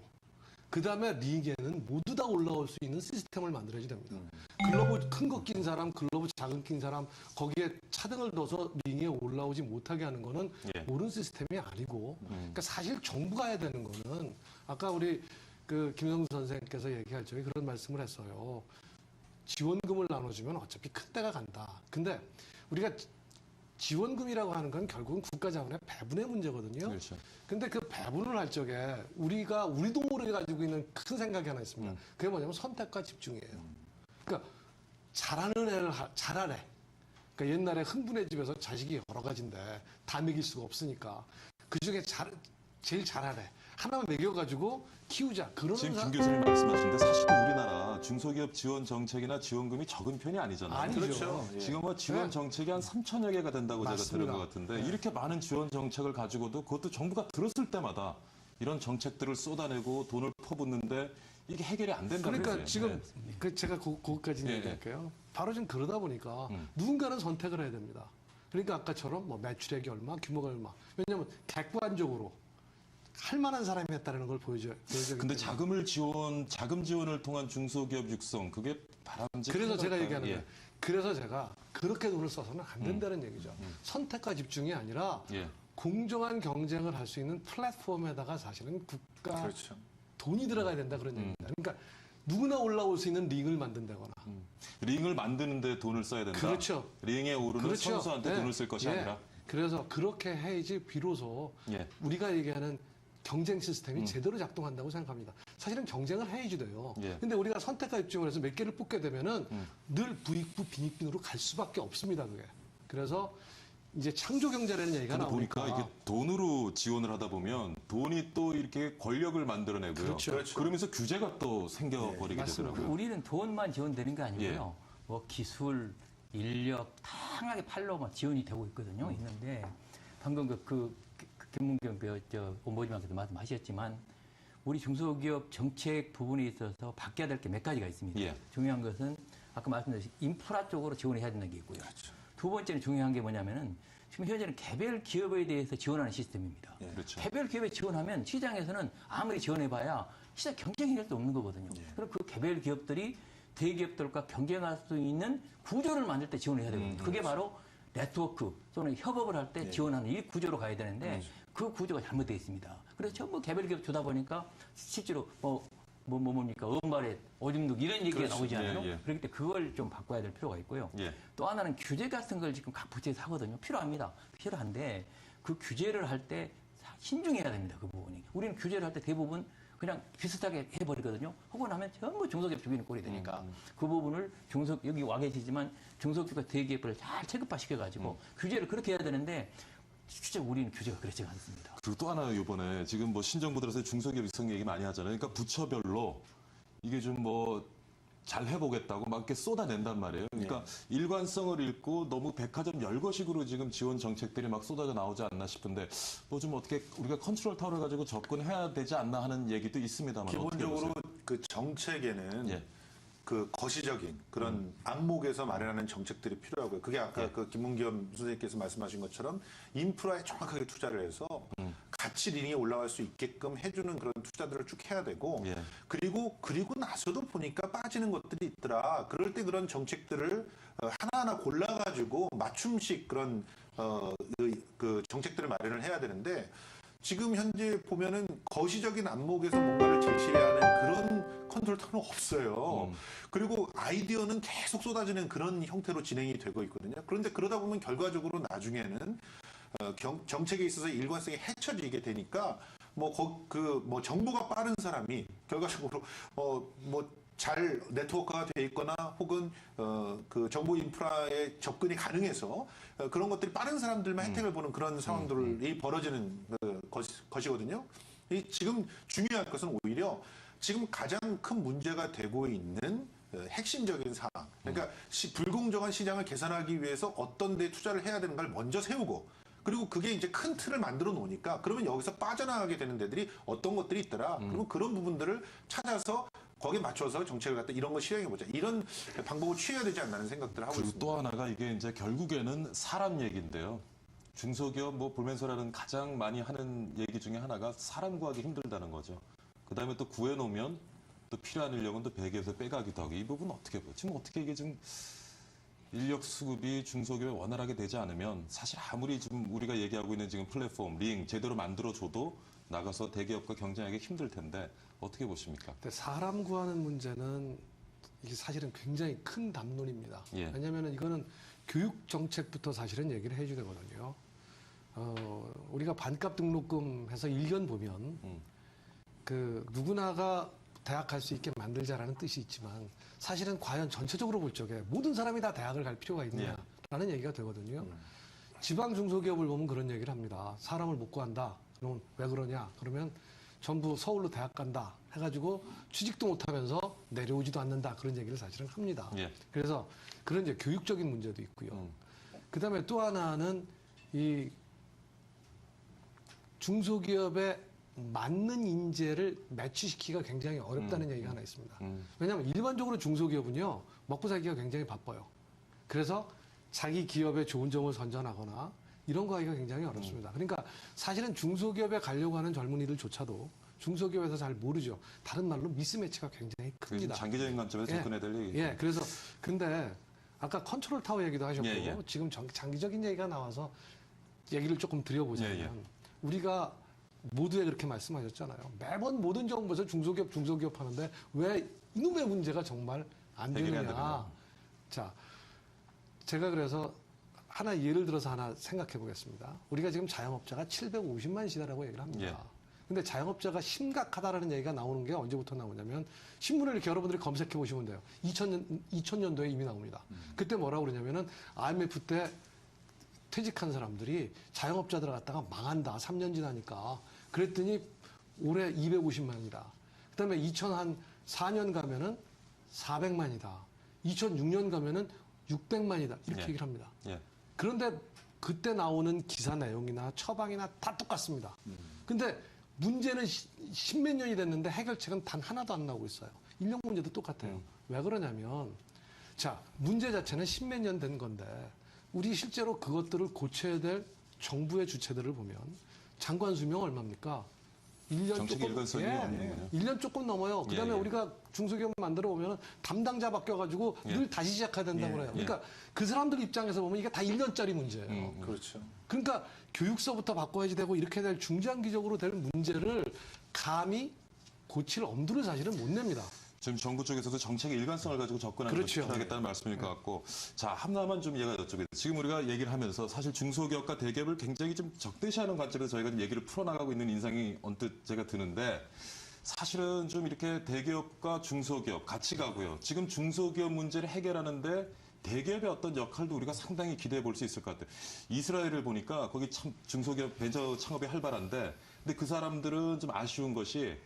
그 다음에 링에는 모두 다 올라올 수 있는 시스템을 만들어야지 됩니다. 글러브 큰 거 낀 사람, 글러브 작은 낀 사람 거기에 차등을 둬서 링에 올라오지 못하게 하는 거는 옳은 시스템이 아니고 그러니까 사실 정부가 해야 되는 거는 아까 우리 그 김성수 선생님께서 얘기할 적에 그런 말씀을 했어요. 지원금을 나눠주면 어차피 큰 데가 간다. 근데 우리가 지원금이라고 하는 건 결국은 국가 자원의 배분의 문제거든요. 그렇죠. 근데 그 배분을 할 적에 우리도 모르게 가지고 있는 큰 생각이 하나 있습니다. 그게 뭐냐면 선택과 집중이에요. 그러니까 잘하는 애를 잘하래. 그러니까 옛날에 흥분의 집에서 자식이 여러 가지인데 다 먹일 수가 없으니까 그 중에 제일 잘하래. 하나만 먹여가지고 키우자. 그러는 지금 김 교수님 말씀하시는데 사실 우리나라 중소기업 지원 정책이나 지원금이 적은 편이 아니잖아요. 아니죠. 그렇죠. 예. 지금 뭐 지원 정책이 한 3천여 개가 된다고 맞습니다. 제가 들은 것 같은데 이렇게 많은 지원 정책을 가지고도 그것도 정부가 들었을 때마다 이런 정책들을 쏟아내고 돈을 퍼붓는데 이게 해결이 안 된다는 그러니까 거예요. 지금 제가 그것까지 얘기할게요. 바로 지금 그러다 보니까 누군가는 선택을 해야 됩니다. 그러니까 아까처럼 뭐 매출액이 얼마, 규모가 얼마. 왜냐하면 객관적으로 할 만한 사람이 했다는 걸 보여줘야 근데 자금 지원을 통한 중소기업 육성 그게 바람직한 그래서 제가 걸까요? 얘기하는 거예요. 그래서 제가 그렇게 돈을 써서는 안 된다는 얘기죠. 선택과 집중이 아니라 공정한 경쟁을 할 수 있는 플랫폼에다가 사실은 국가 그렇죠. 돈이 들어가야 된다 그런 얘기입니다. 그러니까 누구나 올라올 수 있는 링을 만든다거나. 링을 만드는데 돈을 써야 된다. 그렇죠. 링에 오르는 그렇죠. 선수한테 네. 돈을 쓸 것이 아니라. 그래서 그렇게 해야지 비로소 우리가 얘기하는 경쟁 시스템이 제대로 작동한다고 생각합니다. 사실은 경쟁을 해야지 돼요. 근데 우리가 선택과 집중을 해서 몇 개를 뽑게 되면은 늘 부익부 빈익빈으로 갈 수밖에 없습니다. 그게. 그래서 이제 창조 경제라는 얘기가 근데 나오니까 보니까 이게 돈으로 지원을 하다 보면 돈이 또 이렇게 권력을 만들어내고요. 그렇죠. 그러면서 규제가 또 생겨버리게 맞습니다. 되더라고요. 우리는 돈만 지원되는 게 아니고요. 뭐 기술, 인력 다양하게 팔로 막 지원이 되고 있거든요. 있는데 방금 김문경 ombudsman께서 말씀하셨지만 우리 중소기업 정책 부분에 있어서 바뀌어야 될 게 몇 가지가 있습니다. 중요한 것은 아까 말씀드린 인프라 쪽으로 지원을 해야 되는 게 있고요. 그렇죠. 두 번째는 중요한 게 뭐냐면은 지금 현재는 개별 기업에 대해서 지원하는 시스템입니다. 그렇죠. 개별 기업에 지원하면 시장에서는 아무리 지원해봐야 시장 경쟁이 될 수 없는 거거든요. 그럼 그 개별 기업들이 대기업들과 경쟁할 수 있는 구조를 만들 때 지원을 해야 되거든요. 그게 바로 네트워크 또는 협업을 할 때 지원하는 이 구조로 가야 되는데 그 구조가 잘못되어 있습니다. 그래서 전부 개별 기업 주다 보니까 실제로 뭡니까? 엄발에 오줌 누기 이런 얘기가 나오지 않아요? 그렇기 때문에 그걸 좀 바꿔야 될 필요가 있고요. 또 하나는 규제 같은 걸 지금 각 부처에서 하거든요. 필요합니다. 필요한데 그 규제를 할 때 신중해야 됩니다. 그 부분이. 우리는 규제를 할 때 대부분 그냥 비슷하게 해버리거든요. 하고 나면 전부 중소기업 죽이는 꼴이 되니까 그 부분을 여기 와 계시지만 중소기업과 대기업을 잘 체급화시켜가지고 규제를 그렇게 해야 되는데 실제 우리는 규제가 그렇지가 않습니다. 그리고 또 하나 이번에 지금 뭐 신정부 들어서 중소기업 육성 얘기 많이 하잖아요. 그러니까 부처별로 이게 좀 뭐 잘 해보겠다고 막 이렇게 쏟아낸단 말이에요. 그러니까 일관성을 잃고 너무 백화점 열거식으로 지금 지원 정책들이 막 쏟아져 나오지 않나 싶은데 뭐 좀 어떻게 우리가 컨트롤 타워를 가지고 접근해야 되지 않나 하는 얘기도 있습니다만 기본적으로 그 정책에는 그 거시적인 그런 안목에서 마련하는 정책들이 필요하고요. 그게 아까 그 김문겸 선생님께서 말씀하신 것처럼 인프라에 정확하게 투자를 해서 같이 링에 올라갈 수 있게끔 해주는 그런 투자들을 쭉 해야 되고 그리고 나서도 보니까 빠지는 것들이 있더라. 그럴 때 그런 정책들을 하나하나 골라가지고 맞춤식 그런 그 정책들을 마련을 해야 되는데 지금 현재 보면은 거시적인 안목에서 뭔가를 제시해야 하는 그런 컨트롤 타워는 없어요. 그리고 아이디어는 계속 쏟아지는 그런 형태로 진행이 되고 있거든요. 그런데 그러다 보면 결과적으로 나중에는 정책에 있어서 일관성이 해쳐지게 되니까 정부가 빠른 사람이 결과적으로 잘 네트워크가 돼 있거나 혹은 그 정보 인프라에 접근이 가능해서 그런 것들이 빠른 사람들만 혜택을 보는 그런 상황들이 벌어지는 것이거든요. 지금 중요한 것은 오히려 지금 가장 큰 문제가 되고 있는 핵심적인 사항. 그러니까 불공정한 시장을 개선하기 위해서 어떤 데 투자를 해야 되는가를 먼저 세우고 그리고 그게 이제 큰 틀을 만들어 놓으니까 그러면 여기서 빠져나가게 되는 데들이 어떤 것들이 있더라. 그러면 그런 부분들을 찾아서 거기에 맞춰서 정책을 갖다 이런 거 실행해보자. 이런 방법을 취해야 되지 않나는 생각들을 하고 그리고 있습니다. 또 하나가 이게 이제 결국에는 사람 얘기인데요. 중소기업 뭐 볼멘소라는 가장 많이 하는 얘기 중에 하나가 사람 구하기 힘들다는 거죠. 그다음에 또 구해놓으면 또 필요한 인력은 또 베개에서 빼가기도 하고 이 부분 어떻게 보요? 지금 어떻게 이게 좀 인력 수급이 중소기업에 원활하게 되지 않으면 사실 아무리 지금 우리가 얘기하고 있는 지금 플랫폼, 링 제대로 만들어줘도 나가서 대기업과 경쟁하기 힘들 텐데 어떻게 보십니까? 근데 사람 구하는 문제는 이게 사실은 굉장히 큰 담론입니다. 예. 왜냐하면 이거는 교육 정책부터 사실은 얘기를 해줘야 되거든요. 우리가 반값 등록금 해서 1년 보면 그 누구나가 대학 갈 수 있게 만들자라는 뜻이 있지만 사실은 과연 전체적으로 볼 적에 모든 사람이 다 대학을 갈 필요가 있느냐라는 얘기가 되거든요. 지방 중소기업을 보면 그런 얘기를 합니다. 사람을 못 구한다. 그러면 왜 그러냐? 그러면 전부 서울로 대학 간다 해가지고 취직도 못하면서 내려오지도 않는다 그런 얘기를 사실은 합니다. 예. 그래서 그런 이제 교육적인 문제도 있고요. 그다음에 또 하나는 이 중소기업에 맞는 인재를 매치시키기가 굉장히 어렵다는 얘기가 하나 있습니다. 왜냐하면 일반적으로 중소기업은요 먹고 살기가 굉장히 바빠요. 그래서 자기 기업의 좋은 점을 선전하거나 이런 거 하기가 굉장히 어렵습니다. 그러니까 사실은 중소기업에 가려고 하는 젊은이들조차도 중소기업에서 잘 모르죠. 다른 말로 미스매치가 굉장히 큽니다. 장기적인 관점에서 접근해야 될 얘기. 예, 그래서 근데 아까 컨트롤 타워 얘기도 하셨고 예. 지금 장기적인 얘기가 나와서 얘기를 조금 드려보자면 예. 우리가 모두에 그렇게 말씀하셨잖아요. 매번 모든 정부에서 중소기업 하는데 왜 이놈의 문제가 정말 안 해결이 안 되느냐. 되느냐. 자, 제가 그래서 하나 예를 들어서 하나 생각해 보겠습니다. 우리가 지금 자영업자가 750만 시대라고 얘기를 합니다. 예. 근데 자영업자가 심각하다라는 얘기가 나오는 게 언제부터 나오냐면 신문을 이렇게 여러분들이 검색해 보시면 돼요. 2000년도에 이미 나옵니다. 그때 뭐라고 그러냐면은 IMF 때 퇴직한 사람들이 자영업자들 갖다가 망한다. 3년 지나니까. 그랬더니 올해 250만이다. 그다음에 2004년 가면은 400만이다. 2006년 가면은 600만이다. 이렇게 얘기를 합니다. 예. 그런데 그때 나오는 기사 내용이나 처방이나 다 똑같습니다. 근데 문제는 십몇 년이 됐는데 해결책은 단 하나도 안 나오고 있어요. 인력 문제도 똑같아요. 왜 그러냐면 자, 문제 자체는 십몇 년 된 건데 우리 실제로 그것들을 고쳐야 될 정부의 주체들을 보면 장관 수명 얼마입니까? 1년 정책 조금, 일관성이 없는군요. 1년 조금 넘어요. 그 다음에 예. 우리가 중소기업 만들어 보면 담당자 바뀌어가지고 늘 다시 시작해야 된다고 그래요. 그러니까 그 사람들 입장에서 보면 이게 다 1년짜리 문제예요. 그렇죠. 그러니까 교육서부터 바꿔야지 되고 이렇게 될 중장기적으로 될 문제를 감히 고칠 엄두를 사실은 못 냅니다. 지금 정부 쪽에서도 정책의 일관성을 가지고 접근하는 것이 그렇죠. 필요하겠다는 말씀일 것 같고, 자, 하나만 좀 얘가 여쭤보겠습니다. 지금 우리가 얘기를 하면서 사실 중소기업과 대기업을 굉장히 좀 적대시하는 관점에서 저희가 좀 얘기를 풀어나가고 있는 인상이 언뜻 제가 드는데, 사실은 좀 이렇게 대기업과 중소기업 같이 가고요. 지금 중소기업 문제를 해결하는데 대기업의 어떤 역할도 우리가 상당히 기대해 볼 수 있을 것 같아요. 이스라엘을 보니까 거기 참 중소기업 벤처 창업이 활발한데, 근데 그 사람들은 좀 아쉬운 것이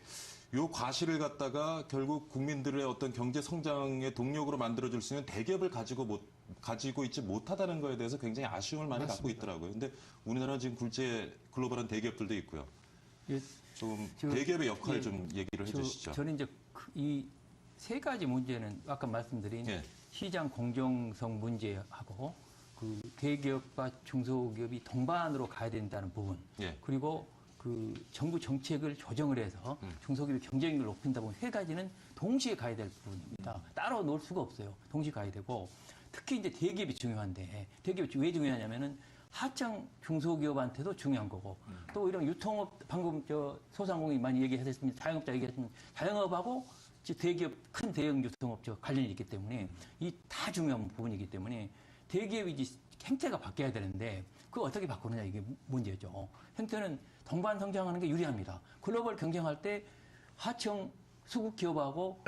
요 과실을 갖다가 결국 국민들의 어떤 경제 성장의 동력으로 만들어줄 수 있는 대기업을 가지고 있지 못하다는 거에 대해서 굉장히 아쉬움을 많이 갖고 있더라고요. 근데 우리나라는 지금 굴지의 글로벌한 대기업들도 있고요. 예, 좀 대기업의 역할 예, 좀 얘기를 해주시죠. 저는 이제 이 세 가지 문제는 아까 말씀드린 예. 시장 공정성 문제하고 그 대기업과 중소기업이 동반으로 가야 된다는 부분. 예. 그리고 그 정부 정책을 조정을 해서 중소기업의 경쟁력을 높인다 보면 세 가지는 동시에 가야 될 부분입니다. 따로 놓을 수가 없어요. 동시에 가야 되고 특히 이제 대기업이 중요한데 대기업이 왜 중요하냐면은 하청 중소기업한테도 중요한 거고 또 이런 유통업 방금 소상공인이 많이 얘기하셨습니다. 자영업자 얘기하셨습니다. 자영업하고 대기업 큰 대형 유통업체 관련이 있기 때문에 이 다 중요한 부분이기 때문에 대기업이 이제 행태가 바뀌어야 되는데 그걸 어떻게 바꾸느냐 이게 문제죠. 행태는 동반 성장하는 게 유리합니다. 글로벌 경쟁할 때 하청 수국 기업하고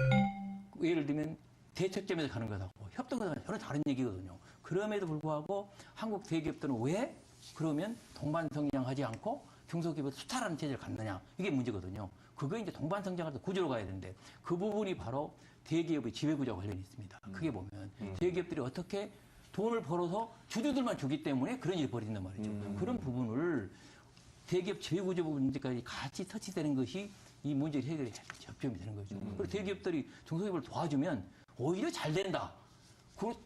예를 들면 대척점에서 가는 것하고 협동조합은 전혀 다른 얘기거든요. 그럼에도 불구하고 한국 대기업들은 왜 그러면 동반성장하지 않고 중소기업을 수탈하는 체제를 갖느냐 이게 문제거든요. 그거 이제 동반성장할 때 구조로 가야 되는데 그 부분이 바로 대기업의 지배구조와 관련이 있습니다. 크게 보면 대기업들이 어떻게 돈을 벌어서 주주들만 주기 때문에 그런 일이 벌어진단 말이죠. 그런 부분을 대기업 지배구조 문제까지 같이 터치되는 것이 이 문제를 해결의 접점이 되는 거죠. 그리고 대기업들이 중소기업을 도와주면 오히려 잘 된다.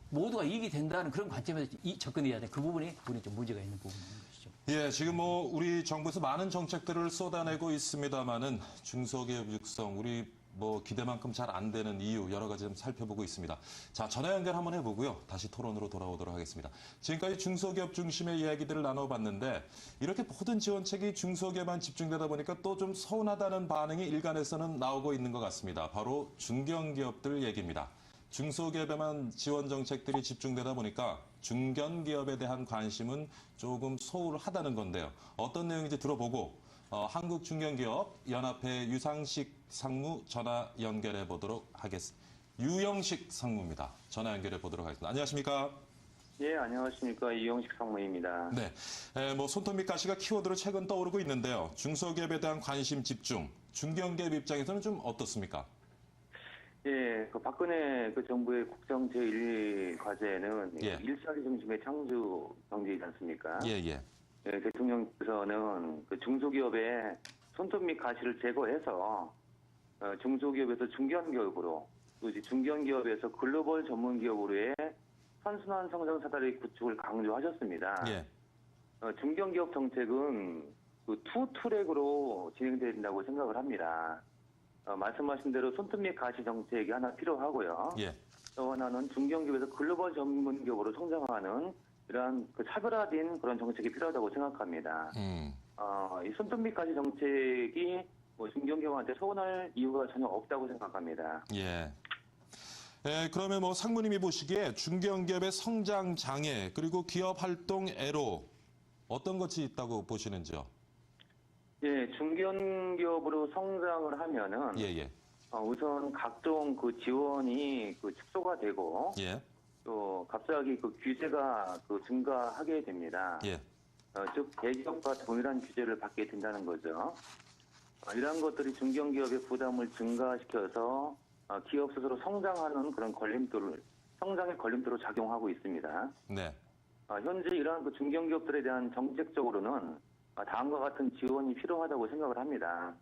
모두가 이익이 된다는 그런 관점에서 접근해야 돼. 그 부분이 좀 문제가 있는 부분인 것이죠. 예, 지금 뭐 우리 정부에서 많은 정책들을 쏟아내고 있습니다만은 중소기업 육성 우리 뭐 기대만큼 잘 안 되는 이유 여러 가지 좀 살펴보고 있습니다. 자, 전화 연결 한번 해보고요. 다시 토론으로 돌아오도록 하겠습니다. 지금까지 중소기업 중심의 이야기들을 나눠봤는데 이렇게 모든 지원책이 중소기업만 집중되다 보니까 또 좀 서운하다는 반응이 일간에서는 나오고 있는 것 같습니다. 바로 중견기업들 얘기입니다. 중소기업에만 지원 정책들이 집중되다 보니까 중견기업에 대한 관심은 조금 소홀하다는 건데요. 어떤 내용인지 들어보고 한국중견기업 연합회 유상식 상무 전화 연결해 보도록 하겠습니다. 유영식 상무입니다. 전화 연결해 보도록 하겠습니다. 안녕하십니까? 예, 안녕하십니까. 이영식 상무입니다. 네, 뭐 손톱 밑 가시가 키워드로 최근 떠오르고 있는데요. 중소기업에 대한 관심 집중, 중견기업 입장에서는 좀 어떻습니까? 예, 그 박근혜 그 정부의 국정 제1과제는 예. 일자리 중심의 창조 경제이지 않습니까? 예, 예. 예, 대통령께서는 그 중소기업의 손톱 및 가시를 제거해서 중소기업에서 중견기업으로 또 이제 중견기업에서 글로벌 전문기업으로의 선순환 성장 사다리 구축을 강조하셨습니다. 예. 중견기업 정책은 그 투 트랙으로 진행돼야 된다고 생각을 합니다. 말씀하신 대로 손톱 및 가시 정책이 하나 필요하고요. 예. 또 하나는 중견기업에서 글로벌 전문기업으로 성장하는 이러한 그 차별화된 그런 정책이 필요하다고 생각합니다. 이 손톱 및 가시 정책이 뭐 중견기업한테 서운할 이유가 전혀 없다고 생각합니다. 예. 그러면 뭐 상무님이 보시기에 중견기업의 성장 장애 그리고 기업 활동 애로 어떤 것이 있다고 보시는지요? 예, 중견기업으로 성장을 하면은 예. 우선 각종 그 지원이 그 축소가 되고 예. 또 갑자기 그 규제가 그 증가하게 됩니다. 예. 즉 대기업과 동일한 규제를 받게 된다는 거죠. 이러한 것들이 중견기업의 부담을 증가시켜서 기업 스스로 성장하는 그런 성장의 걸림돌로 작용하고 있습니다. 네. 현재 이러한 그 중견기업들에 대한 정책적으로는 다음과 같은 지원이 필요하다고 생각을 합니다.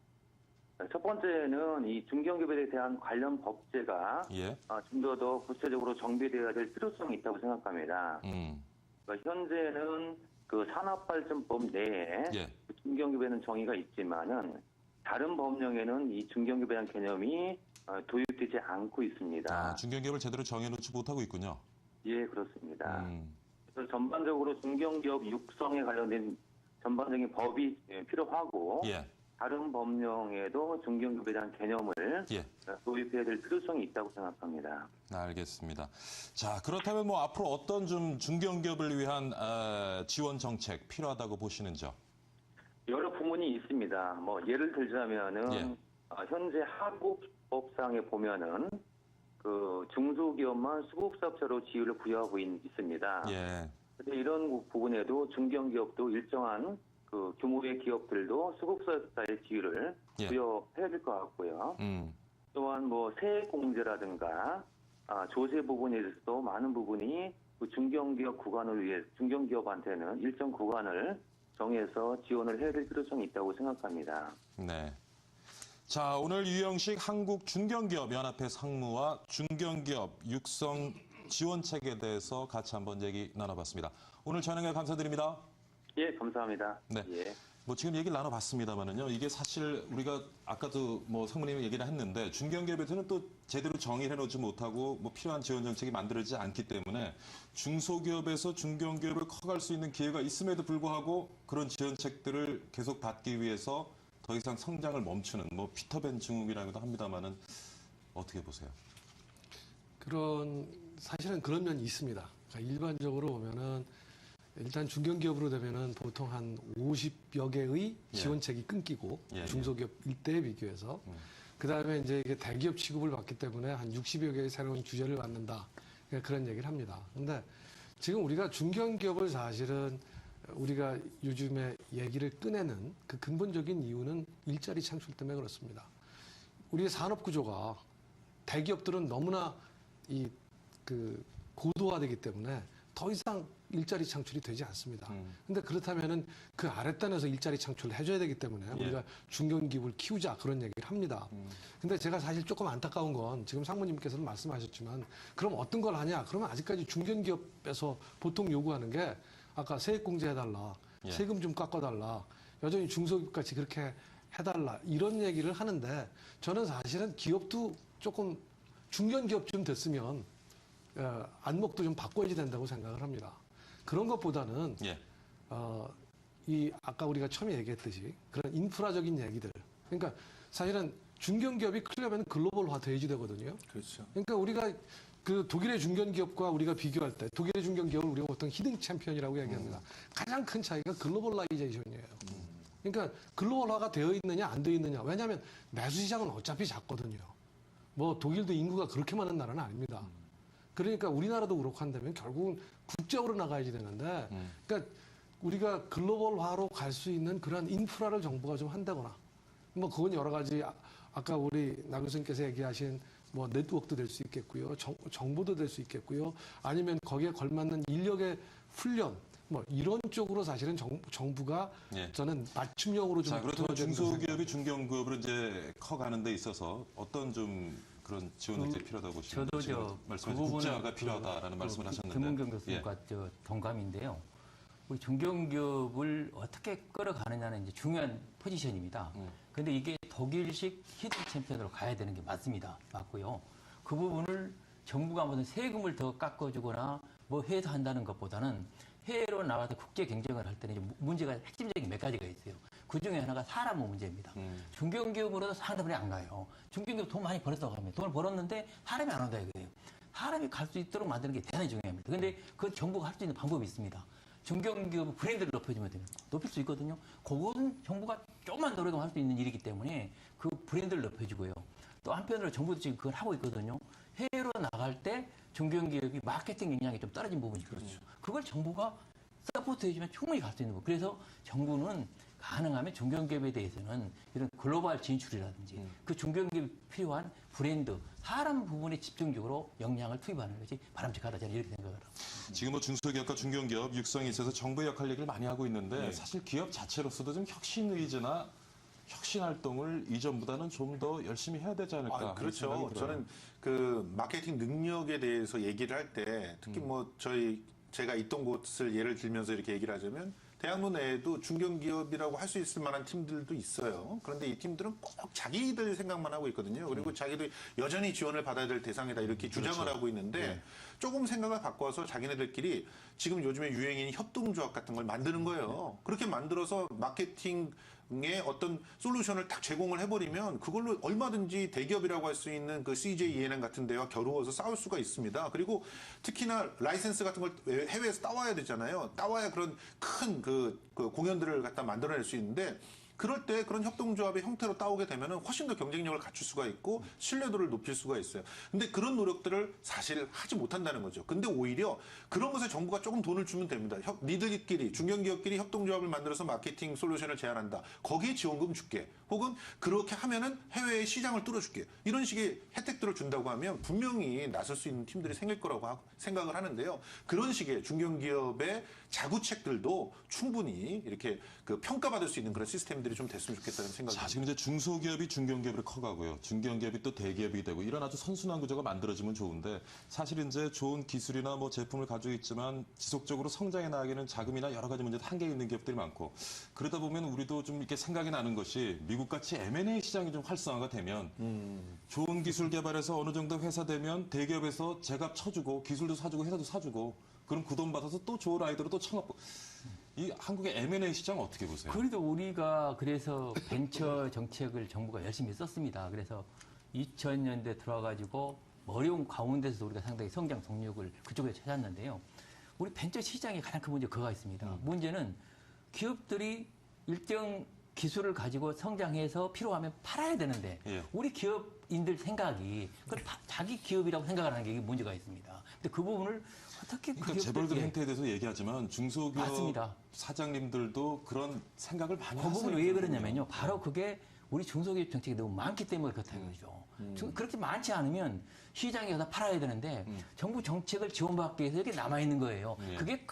첫 번째는 이 중견기업에 대한 관련 법제가 예. 좀 더 구체적으로 정비되어야 될 필요성이 있다고 생각합니다. 그러니까 현재는 그 산업발전법 내에 예. 중견기업에는 정의가 있지만은 다른 법령에는 이 중견기업에 대한 개념이 도입되지 않고 있습니다. 중견기업을 제대로 정해놓지 못하고 있군요. 예, 그렇습니다. 그래서 전반적으로 중견기업 육성에 관련된 전반적인 법이 필요하고 예. 다른 법령에도 중견기업에 대한 개념을 예. 도입해야 될 필요성이 있다고 생각합니다. 알겠습니다. 자, 그렇다면 뭐 앞으로 어떤 좀 중견기업을 위한 지원 정책 필요하다고 보시는지요? 여러 부문이 있습니다. 뭐 예를 들자면은 예. 현재 하국법상에 보면은 그 중소기업만 수급사업자로 지위를 부여하고 있습니다. 예. 근데 이런 부분에도 중견기업도 일정한 그 규모의 기업들도 수급사업자의 지위를 예. 부여해야 될 것 같고요. 또한 뭐 세액공제라든가 조세 부분에 대해서도 많은 부분이 그 중견기업 구간을 위해 중견기업한테는 일정 구간을 정해서 지원을 해야 될 필요성이 있다고 생각합니다. 네. 자, 오늘 유영식 한국중견기업연합회 상무와 중견기업 육성 지원책에 대해서 같이 한번 얘기 나눠봤습니다. 오늘 전화 감사드립니다. 예, 감사합니다. 네. 예. 뭐 지금 얘기를 나눠봤습니다만은요. 이게 사실 우리가 아까도 뭐 상무님이 얘기를 했는데 중견기업에서는 또 제대로 정의를 해놓지 못하고 뭐 필요한 지원 정책이 만들어지지 않기 때문에 중소기업에서 중견기업을 커갈 수 있는 기회가 있음에도 불구하고 그런 지원책들을 계속 받기 위해서 더 이상 성장을 멈추는 뭐 피터팬 증후군이라고도 합니다만은 어떻게 보세요? 사실은 그런 면이 있습니다. 그러니까 일반적으로 보면은 일단 중견기업으로 되면은 보통 한 50여 개의 지원책이 끊기고 예. 중소기업 일대에 비교해서 그다음에 이제 이게 대기업 취급을 받기 때문에 한 60여 개의 새로운 규제를 받는다. 그런 얘기를 합니다. 근데 지금 우리가 중견기업을 사실은 우리가 요즘에 얘기를 꺼내는 그 근본적인 이유는 일자리 창출 때문에 그렇습니다. 우리의 산업 구조가 대기업들은 너무나 고도화되기 때문에 더 이상 일자리 창출이 되지 않습니다. 근데 그렇다면은 그 아랫단에서 일자리 창출을 해줘야 되기 때문에 우리가 중견기업을 키우자 그런 얘기를 합니다. 근데 제가 사실 조금 안타까운 건 지금 상무님께서는 말씀하셨지만 그럼 어떤 걸 하냐? 그러면 아직까지 중견기업에서 보통 요구하는 게 아까 세액공제 해달라, 세금 좀 깎아달라, 여전히 중소기업같이 그렇게 해달라 이런 얘기를 하는데 저는 사실은 기업도 조금 중견기업쯤 됐으면 안목도 좀 바꿔야 된다고 생각을 합니다. 그런 것보다는 이 아까 우리가 처음에 얘기했듯이 그런 인프라적인 얘기들. 그러니까 사실은 중견기업이 크려면 글로벌화 돼야지 되거든요. 그렇죠. 그러니까 우리가 그 독일의 중견기업과 우리가 비교할 때 독일의 중견기업을 우리가 보통 히든 챔피언이라고 얘기합니다. 가장 큰 차이가 글로벌라이제이션이에요. 그러니까 글로벌화가 되어 있느냐 안 되어 있느냐. 왜냐하면 매수 시장은 어차피 작거든요. 뭐 독일도 인구가 그렇게 많은 나라는 아닙니다. 그러니까 우리나라도 그렇고 한다면 결국은 국제적으로 나가야지 되는데 그러니까 우리가 글로벌화로 갈 수 있는 그런 인프라를 정부가 좀 한다거나 뭐 그건 여러 가지 아까 우리 나 교수님께서 얘기하신 뭐 네트워크도 될 수 있겠고요. 정보도 될 수 있겠고요. 아니면 거기에 걸맞는 인력의 훈련 뭐 이런 쪽으로 사실은 정부가 저는 맞춤형으로 좀 자, 그렇다면 중소기업이 중견기업으로 이제 커가는 데 있어서 어떤 좀 그런 지원이 이제 필요하다고 보시는 저도 지금 말씀하신 국제화가 필요하다라는 말씀을 하셨는데 김은경 교수님과 동감인데요. 우리 중견기업을 어떻게 끌어가느냐는 이제 중요한 포지션입니다. 그런데 이게 독일식 히든 챔피언으로 가야 되는 게 맞습니다. 맞고요. 그 부분을 정부가 무슨 세금을 더 깎아주거나 뭐 해서 한다는 것보다는 해외로 나가서 국제 경쟁을 할 때는 이제 문제가 핵심적인 몇 가지가 있어요. 그 중에 하나가 사람 문제입니다. 중견기업으로도 상대방이 안 가요. 중견기업 돈 많이 벌었다고 합니다. 돈을 벌었는데 사람이 안 온다 이거예요. 사람이 갈 수 있도록 만드는 게 대단히 중요합니다. 근데 그 정부가 할 수 있는 방법이 있습니다. 중견기업 브랜드를 높여주면 됩니다. 높일 수 있거든요. 그거는 정부가 조금만 노력하면 할 수 있는 일이기 때문에 그 브랜드를 높여주고요. 또 한편으로 정부도 지금 그걸 하고 있거든요. 해외로 나갈 때 중견기업이 마케팅 역량이 좀 떨어진 부분이 있거든요. 그걸 정부가 서포트 해주면 충분히 갈 수 있는 부분. 그래서 정부는 가능하면 중견기업에 대해서는 이런 글로벌 진출이라든지 그 중견기업이 필요한 브랜드, 사람 부분에 집중적으로 역량을 투입하는 것이 바람직하다 저는 이렇게 생각을 합니다. 지금 뭐 중소기업과 중견기업 육성에 있어서 정부의 역할 얘기를 많이 하고 있는데 사실 기업 자체로서도 좀 혁신 의지나 혁신 활동을 이전보다는 좀 더 열심히 해야 되지 않을까. 그렇죠. 저는 그 마케팅 능력에 대해서 얘기를 할 때 특히 뭐 제가 있던 곳을 예를 들면서 이렇게 얘기를 하자면 대학로 내에도 중견기업이라고 할 수 있을 만한 팀들도 있어요. 그런데 이 팀들은 꼭 자기들 생각만 하고 있거든요. 그리고 자기도 여전히 지원을 받아야 될 대상이다 이렇게 주장을 하고 있는데 조금 생각을 바꿔서 자기네들끼리 지금 요즘에 유행인 협동조합 같은 걸 만드는 거예요. 그렇게 만들어서 마케팅에 어떤 솔루션을 딱 제공을 해버리면 그걸로 얼마든지 대기업이라고 할 수 있는 그 CJ ENM 같은 데와 겨루어서 싸울 수가 있습니다. 그리고 특히나 라이센스 같은 걸 해외에서 따와야 되잖아요. 따와야 그런 큰 그 공연들을 갖다 만들어낼 수 있는데 그럴 때 그런 협동조합의 형태로 따오게 되면 훨씬 더 경쟁력을 갖출 수가 있고 신뢰도를 높일 수가 있어요. 근데 그런 노력들을 사실 하지 못한다는 거죠. 근데 오히려 그런 것에 정부가 조금 돈을 주면 됩니다. 니들끼리 중견기업끼리 협동조합을 만들어서 마케팅 솔루션을 제안한다. 거기에 지원금 줄게. 혹은 그렇게 하면은 해외의 시장을 뚫어줄게. 이런 식의 혜택들을 준다고 하면 분명히 나설 수 있는 팀들이 생길 거라고 생각을 하는데요. 그런 식의 중견기업의 자구책들도 충분히 이렇게 그 평가받을 수 있는 그런 시스템들이 좀 됐으면 좋겠다는 생각이 자, 지금 이제 중소기업이 중견기업으로 커가고요. 중견기업이 또 대기업이 되고 이런 아주 선순환 구조가 만들어지면 좋은데 사실 이제 좋은 기술이나 뭐 제품을 가지고 있지만 지속적으로 성장해 나가기는 자금이나 여러 가지 문제 한계 있는 기업들이 많고 그러다 보면 우리도 좀 이렇게 생각이 나는 것이 미국같이 M&A 시장이 좀 활성화가 되면 좋은 기술 개발해서 어느 정도 회사 되면 대기업에서 제값 쳐주고 기술도 사주고 회사도 사주고 그럼 그 돈 받아서 또 좋은 아이디어로 또 창업. 이 한국의 M&A 시장 어떻게 보세요? 그래도 우리가 그래서 벤처 정책을 정부가 열심히 썼습니다. 그래서 2000년대 들어와가지고 어려운 가운데서 우리가 상당히 성장 동력을 그쪽에 찾았는데요. 우리 벤처 시장의 가장 큰 문제 그거가 있습니다. 문제는 기업들이 일정 기술을 가지고 성장해서 필요하면 팔아야 되는데 예. 우리 기업인들 생각이 그걸 자기 기업이라고 생각을 하는 게 이게 문제가 있습니다. 근데 그 부분을 어떻게 그러니까 재벌들 행태에 대해서 얘기하지만 중소기업 맞습니다. 사장님들도 그런 생각을 많이 그 하세요. 부분이 왜 그러냐면요. 바로 그게 우리 중소기업 정책이 너무 많기 때문에 그렇다는 거죠. 그렇게 많지 않으면 시장에 가서 팔아야 되는데 정부 정책을 지원받기 위해서 이렇게 남아있는 거예요. 예. 그게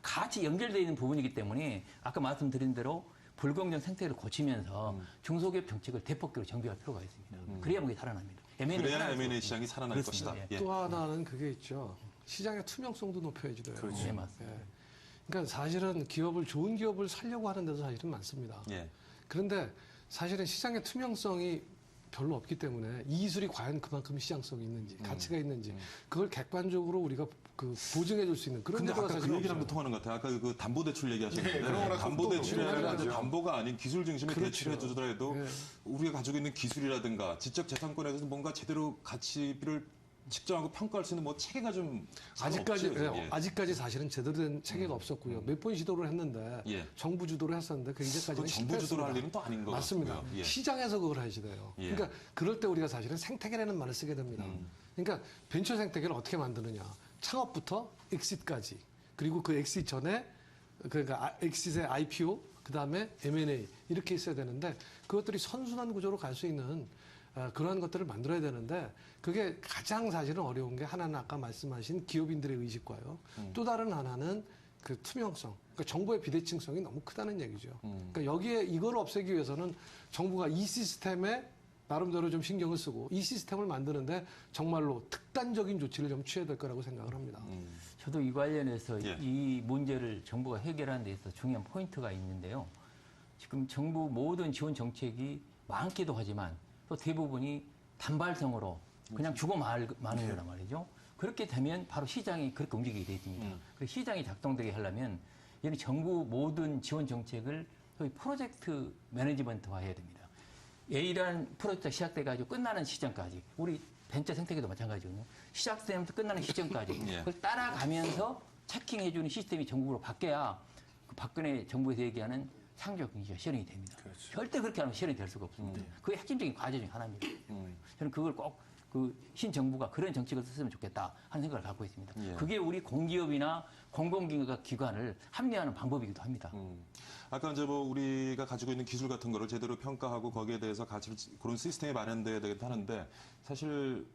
같이 연결되어 있는 부분이기 때문에 아까 말씀드린 대로 불공정 생태를 고치면서 중소기업 정책을 대폭적으로 정비할 필요가 있습니다. 그래야 그게 살아납니다. 그래야 M&A 시장이 살아날 그렇습니다. 것이다. 예. 예. 또 하나는 그게 있죠. 시장의 투명성도 높여야지 돼요. 네, 맞습니다. 예. 그러니까 사실은 좋은 기업을 살려고 하는 데도 사실은 많습니다. 예. 그런데 사실은 시장의 투명성이 별로 없기 때문에 이 기술이 과연 그만큼 시장성이 있는지, 가치가 있는지, 그걸 객관적으로 우리가 보증해 줄 수 있는 그런 근데 데가 아까 그 사실 얘기랑도 없어요. 통하는 것 같아요. 아까 그 담보대출 얘기하셨는데 그런 거랑 담보대출이라는 또 건 맞아요. 담보가 아닌 기술 중심의 그렇죠. 대출을 해주더라도 네. 우리가 가지고 있는 기술이라든가 지적재산권에 대해서 뭔가 제대로 가치비를 측정하고 평가할 수 있는 뭐 체계가 좀 아직까지 없죠, 요즘. 예. 아직까지 사실은 제대로 된 체계가 없었고요. 몇 번 시도를 했는데 예. 정부 주도로 했었는데 그 이제까지는 그 정부 주도로 할 실패했습니다. 일은 또 아닌 것 맞습니다. 같고요. 예. 시장에서 그걸 하셔야 돼요. 예. 그러니까 그럴 때 우리가 사실은 생태계라는 말을 쓰게 됩니다. 그러니까 벤처 생태계를 어떻게 만드느냐. 창업부터 엑싯까지. 그리고 그 엑싯 전에 그러니까 엑싯의 IPO, 그다음에 M&A 이렇게 있어야 되는데 그것들이 선순환 구조로 갈 수 있는 그러한 것들을 만들어야 되는데 그게 가장 사실은 어려운 게 하나는 아까 말씀하신 기업인들의 의식과요. 또 다른 하나는 그 투명성. 그러니까 정부의 비대칭성이 너무 크다는 얘기죠. 그러니까 여기에 이걸 없애기 위해서는 정부가 이 시스템에 나름대로 좀 신경을 쓰고 이 시스템을 만드는데 정말로 특단적인 조치를 좀 취해야 될 거라고 생각을 합니다. 저도 이 관련해서 예. 이 문제를 정부가 해결하는 데 있어서 중요한 포인트가 있는데요. 지금 정부 모든 지원 정책이 많기도 하지만 또 대부분이 단발성으로 그냥 주고 마는 거란 말이죠. 그렇게 되면 바로 시장이 그렇게 움직이게 돼 있습니다. 그래서 시장이 작동되게 하려면 얘는 정부 모든 지원 정책을 소위 프로젝트 매니지먼트화 해야 됩니다. A라는 프로젝트가 시작돼가지고 끝나는 시점까지 우리 벤처 생태계도 마찬가지거든요. 시작되면서 끝나는 시점까지 예. 그걸 따라가면서 체킹해주는 시스템이 정부로 바뀌어야 그 박근혜 정부에서 얘기하는 상조 경제가 실현이 됩니다. 그렇죠. 절대 그렇게 하면 실현이 될 수가 없습니다. 그게 핵심적인 과제 중 하나입니다. 저는 그걸 꼭 그 신정부가 그런 정책을 썼으면 좋겠다 하는 생각을 갖고 있습니다. 예. 그게 우리 공기업이나 공공기관을 합리화하는 방법이기도 합니다. 아까 이제 뭐 우리가 가지고 있는 기술 같은 거를 제대로 평가하고 거기에 대해서 가치를 그런 시스템이 마련돼야 되겠다 하는데 사실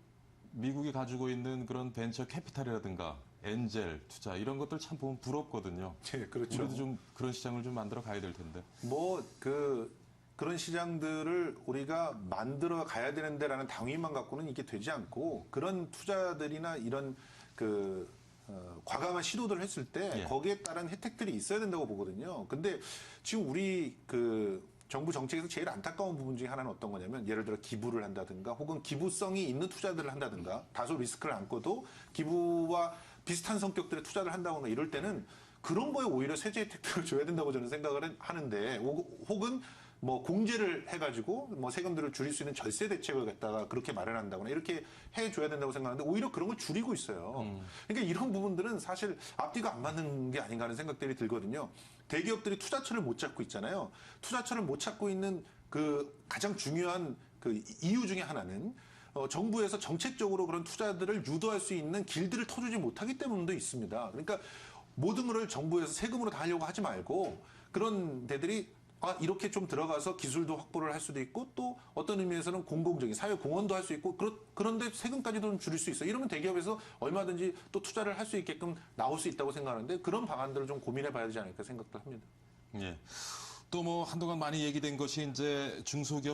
미국이 가지고 있는 그런 벤처 캐피탈이라든가 엔젤 투자 이런 것들 참 보면 부럽거든요. 예, 그렇죠. 우리도 좀 그런 시장을 좀 만들어 가야 될 텐데. 그런 시장들을 우리가 만들어 가야 되는데라는 당위만 갖고는 이게 되지 않고 그런 투자들이나 이런 과감한 시도들을 했을 때 예. 거기에 따른 혜택들이 있어야 된다고 보거든요. 근데 지금 우리 정부 정책에서 제일 안타까운 부분 중에 하나는 어떤 거냐면 예를 들어 기부를 한다든가 혹은 기부성이 있는 투자들을 한다든가 다소 리스크를 안고도 기부와 비슷한 성격들의 투자를 한다거나 이럴 때는 그런 거에 오히려 세제 혜택들을 줘야 된다고 저는 생각을 하는데 혹은 뭐 공제를 해가지고 뭐 세금들을 줄일 수 있는 절세 대책을 갖다가 그렇게 마련한다거나 이렇게 해줘야 된다고 생각하는데 오히려 그런 걸 줄이고 있어요. 그러니까 이런 부분들은 사실 앞뒤가 안 맞는 게 아닌가 하는 생각들이 들거든요. 대기업들이 투자처를 못 찾고 있잖아요. 투자처를 못 찾고 있는 그 가장 중요한 그 이유 중에 하나는 정부에서 정책적으로 그런 투자들을 유도할 수 있는 길들을 터주지 못하기 때문도 있습니다. 그러니까 모든 걸 정부에서 세금으로 다 하려고 하지 말고 그런 데들이 이렇게 좀 들어가서 기술도 확보를 할 수도 있고 또 어떤 의미에서는 공공적인 사회 공헌도 할 수 있고 그런데 세금까지도 좀 줄일 수 있어. 이러면 대기업에서 얼마든지 또 투자를 할 수 있게끔 나올 수 있다고 생각하는데 그런 방안들을 좀 고민해 봐야 되지 않을까 생각도 합니다. 예. 또 뭐 한동안 많이 얘기된 것이 이제 중소기업